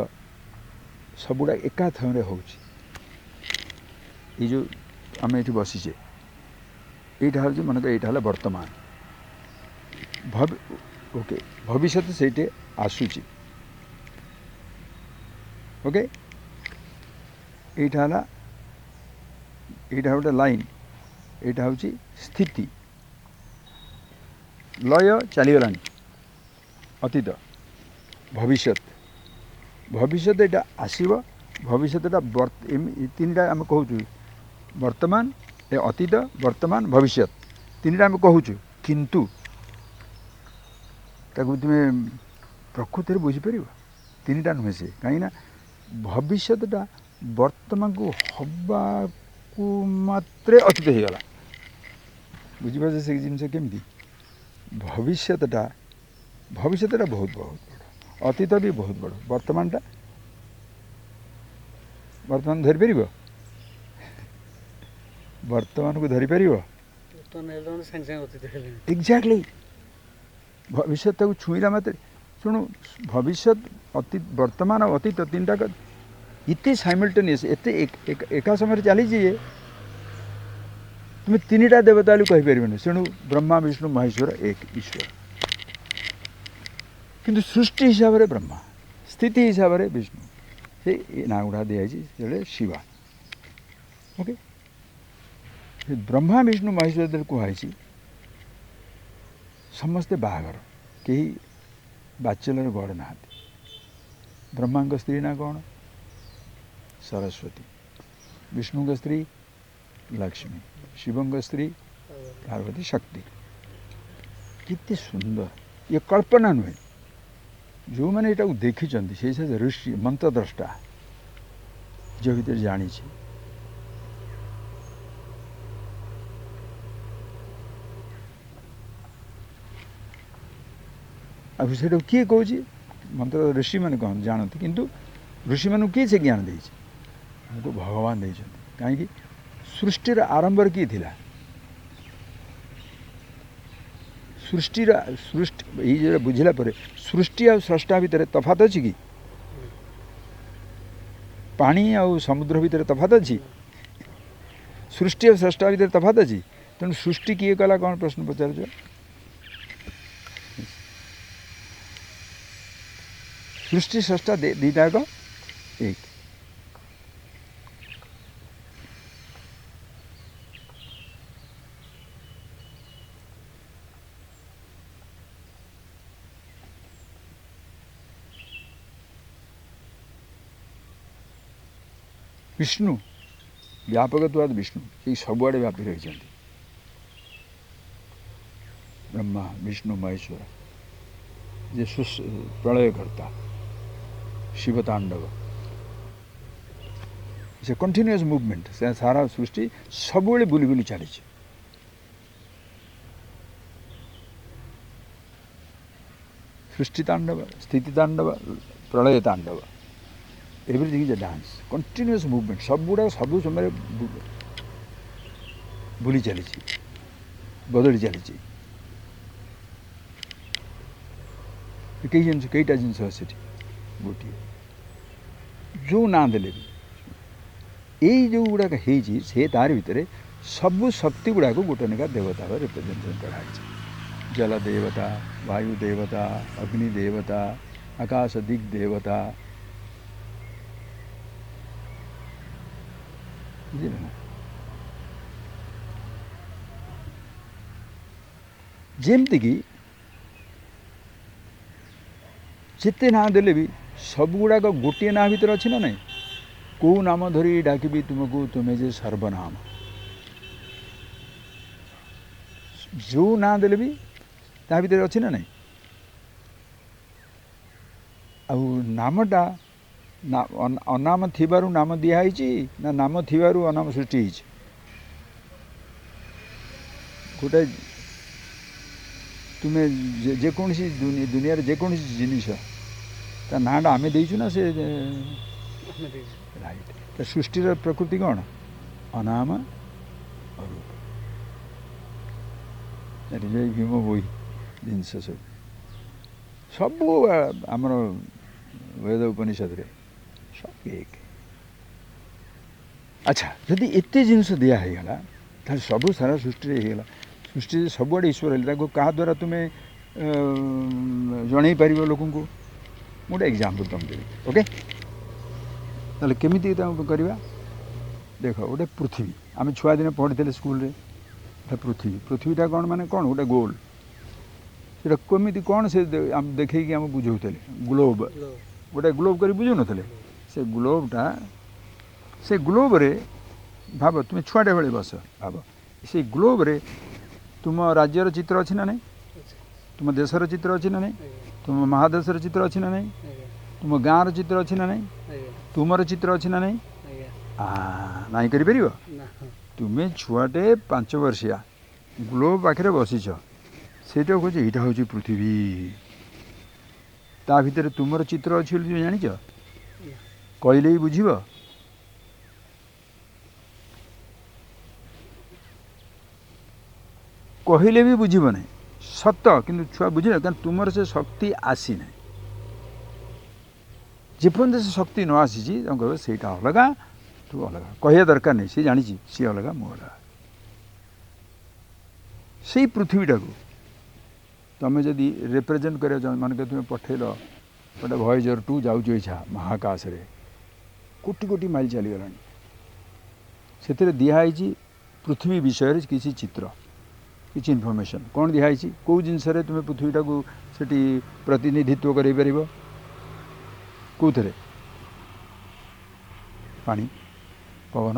B: सबुड़ा एका थमरे होउछि। ये जो आम ये बसीचे यहाँ हूँ मनक यहाँ है वर्तमान, ओके भविष्य से आसूची, ओके यहाँ गोटे लाइन, यहाँ हूँ स्थिति, लय चलीगला अतीत, भविष्य भविष्य यहाँ आसव, भविष्य तीन टा आम कहूँ वर्तमान ए अतीत वर्तमान भविष्य तीन टा आम कहूँ, किंतु ताकू तुम प्रकृति बुझीपर तीन टा नुहे से कहीं भविष्यटा वर्तमान को हवा को मात्रे अतीत हो गला, बुझीपार से जिन केमती भविष्यटा बहुत बहुत बड़, अतीत भी बहुत बड़, वर्तमानटा वर्तमान धरी पार, वर्तमान को धरी पार एक्जाक्टली भविष्य छुईला मत शुणु भविष्य अतीत वर्तमान और अतीत तीन टाक इतने साइमल्टेनियस एत एका समय चली तुम तीन टा देवता कहीपर। शुणु ब्रह्मा विष्णु महेश्वर एक ईश्वर, किंतु सृष्टि हिसाब से ब्रह्मा, स्थिति हिसाब से विष्णु, से ना गुड़ा दिखाई शिवा। ओके ब्रह्मा विष्णु महेश्वर कहुई समस्ते बाहागर, कहीं बैचलर गड़ ना। ब्रह्मा स्त्री ना कौन? सरस्वती, विष्णु का स्त्री लक्ष्मी, शिव स्त्री पार्वती शक्ति। कितने सुंदर, ये कल्पना नुहे, जो मैंने यहाँ देखी से ऋषि मंत्रद्रष्टा जो भीतर जानी अब से किए कौच मंत्र ऋषि मैंने कौन जानते, किंतु ऋषि मान किए से ज्ञान देती हमको भगवान देते कहीं सृष्टिर आरंभ किए थिला, सृष्टिर सृष्टि ये बुझला पर सृष्टि और स्रष्टा भितर तफात अच्छी कि पानी और समुद्र भितर तफात अच्छी, सृष्टि और स्रष्टा भितर तफात अच्छी, तेणु सृष्टि किए कला कौन प्रश्न पचार? सृष्टि स्रष्टा दीटा को एक। विष्णु व्यापकत्वाद विष्णु ये सबुआड़े व्यापी रही, ब्रह्मा विष्णु महेश्वर जे प्रलय करता शिव तांडव, से कंटिन्यूअस मूवमेंट से सारा सृष्टि सब बुली बुली चली। सृष्टि तांडव, स्थिति तांडव, प्रलय तांडव, everything is a dance, continuous movement, सब गुड़ा सब समय बुली चली बदली चली। कई जिन कईटा जिन गोटे जो ना देले यही जो गुड़ाक से तार भितर सबू शक्ति गुड़ाक गोटे नेका देवता रिप्रेजेंटेशन कराई। जल देवता, वायु देवता, अग्नि देवता, आकाश दिग देवता, जमती कि ଯେତେ ନାଁ ଦେଲେ ବି ସବୁଗୁଡ଼ାକ ଗୋଟିଏ ନାଁ ଭିତରେ ଅଛି ନା ନାହିଁ। କେଉଁ ନାମ ଧରି ଡାକିବି ତୁମକୁ ତୁମେ ଯେ ସର୍ବନାମ। ଯେଉଁ ନାଁ ଦେଲେ ବି ତା ଭିତରେ ଅଛି ନା ନାହିଁ। ଆଉ ନାମଟା ଅନାମ ଥିବାରୁ ନାମ ଦିଆହେଇଛି ନା ନାମ ଥିବାରୁ ଅନାମ ସୃଷ୍ଟି ହେଇଛି। ଗୋଟେ ତୁମେ ଯେକୌଣସି ଦୁନିଆରେ ଯେକୌଣସି ଜିନିଷ ତା ନାଁଟା ଆମେ ଦେଇଛୁ ନା ସେ ରାଇଟ୍। ତା ସୃଷ୍ଟିର ପ୍ରକୃତି କ'ଣ? ଅନାମ ଅରୂପ। ଭୀମ ବହି ଜିନିଷ ସବୁ ଆମର ବେଦ ଉପନିଷଦରେ ସବୁ ଏକ। ଆଚ୍ଛା, ଯଦି ଏତେ ଜିନିଷ ଦିଆ ହେଇଗଲା ତାହେଲେ ସବୁ ସାରା ସୃଷ୍ଟିରେ ହେଇଗଲା। ସୃଷ୍ଟିରେ ସବୁଆଡ଼େ ଈଶ୍ୱର ହେଲେ ତାକୁ କାହା ଦ୍ୱାରା ତୁମେ ଜଣେଇ ପାରିବ ଲୋକଙ୍କୁ? ମୁଁ ଗୋଟେ ଏକ୍ଜାମ୍ପଲ୍ ତୁମକୁ ଦେବି। ଓକେ, ତାହେଲେ କେମିତି ତାଙ୍କୁ କରିବା? ଦେଖ, ଗୋଟେ ପୃଥିବୀ ଆମେ ଛୁଆଦିନେ ପଢ଼ିଥିଲେ ସ୍କୁଲରେ। ଗୋଟେ ପୃଥିବୀଟା କ'ଣ ମାନେ କ'ଣ? ଗୋଟେ ଗୋଲ। ସେଇଟା କେମିତି କ'ଣ ସେ ଦେଖେଇକି ଆମକୁ ବୁଝାଉଥିଲେ? ଗ୍ଲୋବ୍, ଗୋଟେ ଗ୍ଲୋବ୍ କରି ବୁଝାଉନଥିଲେ? ସେ ଗ୍ଲୋବ୍ରେ ଭାବ, ତୁମେ ଛୁଆଟେ ଭଳି ବସ, ଭାବ ସେଇ ଗ୍ଲୋବ୍ରେ ତୁମ ରାଜ୍ୟର ଚିତ୍ର ଅଛି ନା ନାହିଁ? ତୁମ ଦେଶର ଚିତ୍ର ଅଛି ନା ନାହିଁ? ତୁମ ମହାଦେଶର ଚିତ୍ର ଅଛି ନା ନାହିଁ? ତୁମ ଗାଁର ଚିତ୍ର ଅଛି ନା ନାହିଁ? ତୁମର ଚିତ୍ର ଅଛି ନା ନାହିଁ? ନାହିଁ କରିପାରିବ? ତୁମେ ଛୁଆଟେ 5 ବର୍ଷିଆ ଗ୍ଲୋବ୍ ପାଖରେ ବସିଛ, ସେଇଟା କହୁଛି ଏଇଟା ହେଉଛି ପୃଥିବୀ। ତା ଭିତରେ ତୁମର ଚିତ୍ର ଅଛି ବୋଲି ତୁମେ ଜାଣିଛ? କହିଲେ ବି ବୁଝିବ? କହିଲେ ବି ବୁଝିବ ନାହିଁ, ସତ, କିନ୍ତୁ ଛୁଆ ବୁଝିବ, କାରଣ ତୁମର ସେ ଶକ୍ତି ଆସିନାହିଁ। ଯେପର୍ଯ୍ୟନ୍ତ ସେ ଶକ୍ତି ନ ଆସିଛି ତାଙ୍କୁ କହିବ ସେଇଟା ଅଲଗା, ତୁ ଅଲଗା। କହିବା ଦରକାର ନାହିଁ, ସେ ଜାଣିଛି ସିଏ ଅଲଗା, ମୁଁ ଅଲଗା। ସେଇ ପୃଥିବୀଟାକୁ ତୁମେ ଯଦି ରିପ୍ରେଜେଣ୍ଟ କରିବାକୁ ଚାହୁଁ, ମନେକର ତୁମେ ପଠେଇଲ ଗୋଟେ ଭଏଜର 2 ଯାଉଛି ଇଚ୍ଛା ମହାକାଶରେ, କୋଟି କୋଟି ମାଇଲ ଚାଲିଗଲାଣି। ସେଥିରେ ଦିଆହେଇଛି ପୃଥିବୀ ବିଷୟରେ କିଛି ଚିତ୍ର, କିଛି ଇନଫର୍ମେସନ୍। କ'ଣ ଦିଆହେଇଛି? କେଉଁ ଜିନିଷରେ ତୁମେ ପୃଥିବୀଟାକୁ ସେଠି ପ୍ରତିନିଧିତ୍ୱ କରାଇପାରିବ? କେଉଁଥିରେ? ପାଣି, ପବନ,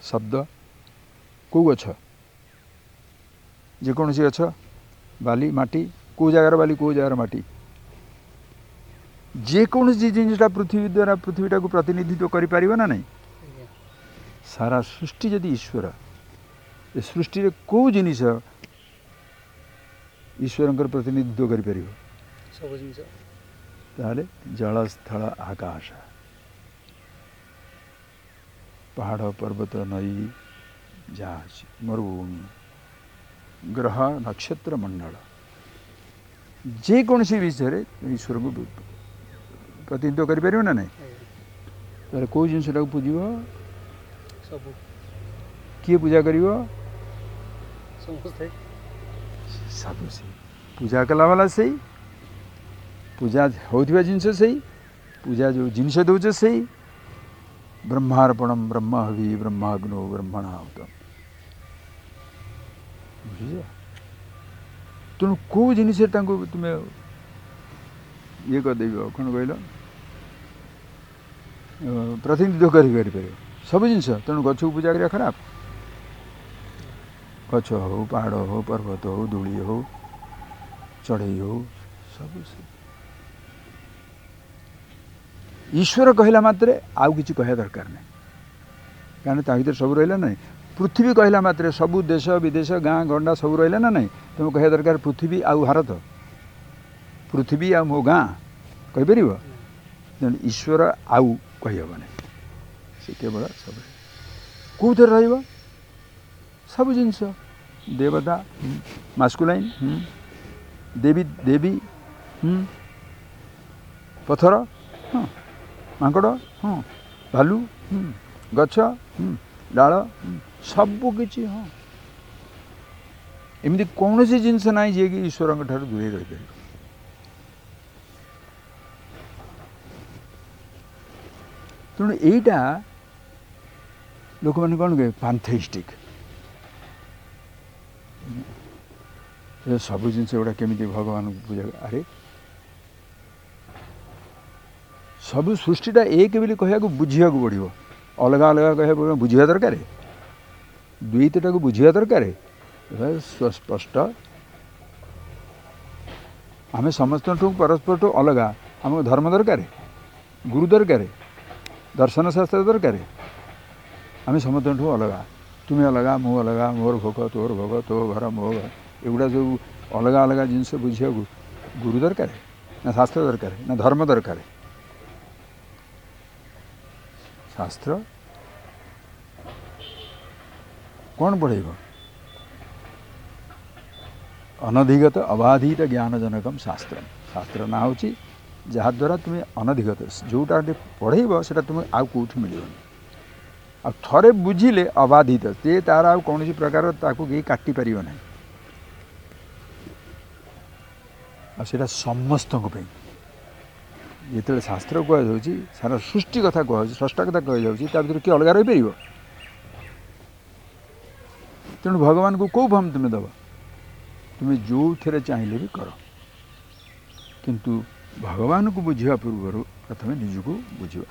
B: ଶବ୍ଦ, କେଉଁ ଗଛ? ଯେକୌଣସି ଗଛ, ବାଲି, ମାଟି, କେଉଁ ଜାଗାର ବାଲି, କେଉଁ ଜାଗାର ମାଟି, ଯେକୌଣସି ଜିନିଷଟା ପୃଥିବୀ ଦ୍ୱାରା ପୃଥିବୀଟାକୁ ପ୍ରତିନିଧିତ୍ୱ କରିପାରିବ ନା ନାହିଁ? ସାରା ସୃଷ୍ଟି ଯଦି ଈଶ୍ୱର, ଏ ସୃଷ୍ଟିରେ କେଉଁ ଜିନିଷ ଈଶ୍ୱରଙ୍କର ପ୍ରତିନିଧିତ୍ୱ କରିପାରିବ?
A: ସବୁ ଜିନିଷ।
B: ତାହେଲେ ଜଳ, ସ୍ଥଳ, ଆକାଶ, ପାହାଡ଼, ପର୍ବତ, ନଈ, ଯାହା ଅଛି, ମରୁଭୂମି, ଗ୍ରହ, ନକ୍ଷତ୍ର ମଣ୍ଡଳ, ଯେକୌଣସି ବିଷୟରେ ଈଶ୍ୱରଙ୍କୁ ପ୍ରତିନିଧିତ୍ୱ କରିପାରିବ ନା ନାହିଁ? ତାହେଲେ କେଉଁ ଜିନିଷଟାକୁ ପୂଜିବ?
A: ସବୁ।
B: କିଏ ପୂଜା କରିବ?
A: ସମସ୍ତେ।
B: ସବୁ ସେଇ ପୂଜା କଲା ବାଲା, ସେଇ ପୂଜା ହେଉଥିବା ଜିନିଷ, ସେଇ ପୂଜା ଯେଉଁ ଜିନିଷ ଦେଉଛ ସେଇ। ବ୍ରହ୍ମାର୍ପଣମ୍ ବ୍ରହ୍ମ ହବି ବ୍ରହ୍ମାଗ୍ନୋ ବ୍ରହ୍ମଣାହୁତମ୍। ବୁଝିଛ? ତେଣୁ କେଉଁ ଜିନିଷରେ ତାଙ୍କୁ ତୁମେ ଇଏ କରିଦେବ, କ'ଣ କହିଲ, ପ୍ରତିନିଧିତ୍ୱ କରିପାରିବ? ସବୁ ଜିନିଷ। ତେଣୁ ଗଛକୁ ପୂଜା କରିବା ଖରାପ? ଗଛ ହେଉ, ପାହାଡ଼ ହେଉ, ପର୍ବତ ହେଉ, ଧୂଳି ହେଉ, ଚଢ଼େଇ ହେଉ, ସବୁ ସେ ଈଶ୍ୱର କହିଲା ମାତ୍ରେ ଆଉ କିଛି କହିବା ଦରକାର ନାହିଁ, କାରଣ ତା ଭିତରେ ସବୁ ରହିଲା ନାହିଁ। ପୃଥିବୀ କହିଲା ମାତ୍ରେ ସବୁ ଦେଶ ବିଦେଶ, ଗାଁ ଗଣ୍ଡା ସବୁ ରହିଲା ନା ନାହିଁ? ତୁମେ କହିବା ଦରକାର ପୃଥିବୀ ଆଉ ଭାରତ, ପୃଥିବୀ ଆଉ ମୋ ଗାଁ, କହିପାରିବ? ତେଣୁ ଈଶ୍ୱର ଆଉ କହିହେବ ନାହିଁ, ସେ କେବଳ ସବୁ। କେଉଁଥିରେ ରହିବ? ସବୁ ଜିନିଷ। ଦେବତା, ମାସ୍କୁଲାଇନ୍, ଦେବୀ ଦେବୀ, ପଥର, ହଁ, ମାଙ୍କଡ଼, ହଁ, ଭାଲୁ, ଗଛ, ଡାଳ, ସବୁ କିଛି। ହଁ, ଏମିତି କୌଣସି ଜିନିଷ ନାହିଁ ଯିଏକି ଈଶ୍ୱରଙ୍କ ଠାରୁ ଦୂରେଇ ରହିପାରିବ। ତେଣୁ ଏଇଟା ଲୋକମାନେ କ'ଣ କହିବେ? ପାନ୍ଥେଇଷ୍ଟିକ୍। ସବୁ ଜିନିଷ ଗୁଡ଼ା କେମିତି ଭଗବାନଙ୍କୁ ପୂଜା? ଆରେ सब सृष्टिटा एक बोली कहया बुझा पड़ो अलग अलग कह बुझा दरकार द्वैतटा को बुझा दरकार स्पष्ट आम समस्त परस्पर अलग आम धर्म दरकार गुरु दरकार दर्शन शास्त्र दरकार आम समस्त अलग तुम्हें अलग मु अलग मोर भोग तोर भोग तो घर मो घर एगुड़ा सब अलग अलग जिनस बुझा गुरु दरकार ना शास्त्र दरकार ना धर्म दरकार शास्त्र कौन पढ़ेब अनधिगत अबाधित ज्ञानजनकम शास्त्र शास्त्र ना हो जहाद्वारा तुम्हें अनधिगत जोटा पढ़ेब से तुम्हें आउ कौटी मिलनी आ थरे बुझिले अबाधित से तार आ कौन प्रकार ताकू कहीं काटी पार ना आटा समस्त जिते शास्त्र कहुच्छी सारा सृष्टि कथा कह स्रष्टा कथा कह किए अलग रही पार तेणु भगवान को कौ फर्म तुम्हें दब तुम्हें जो थे चाहिए भी कर किंतु भगवान को बुझा पूर्व प्रथम निजको बुझा।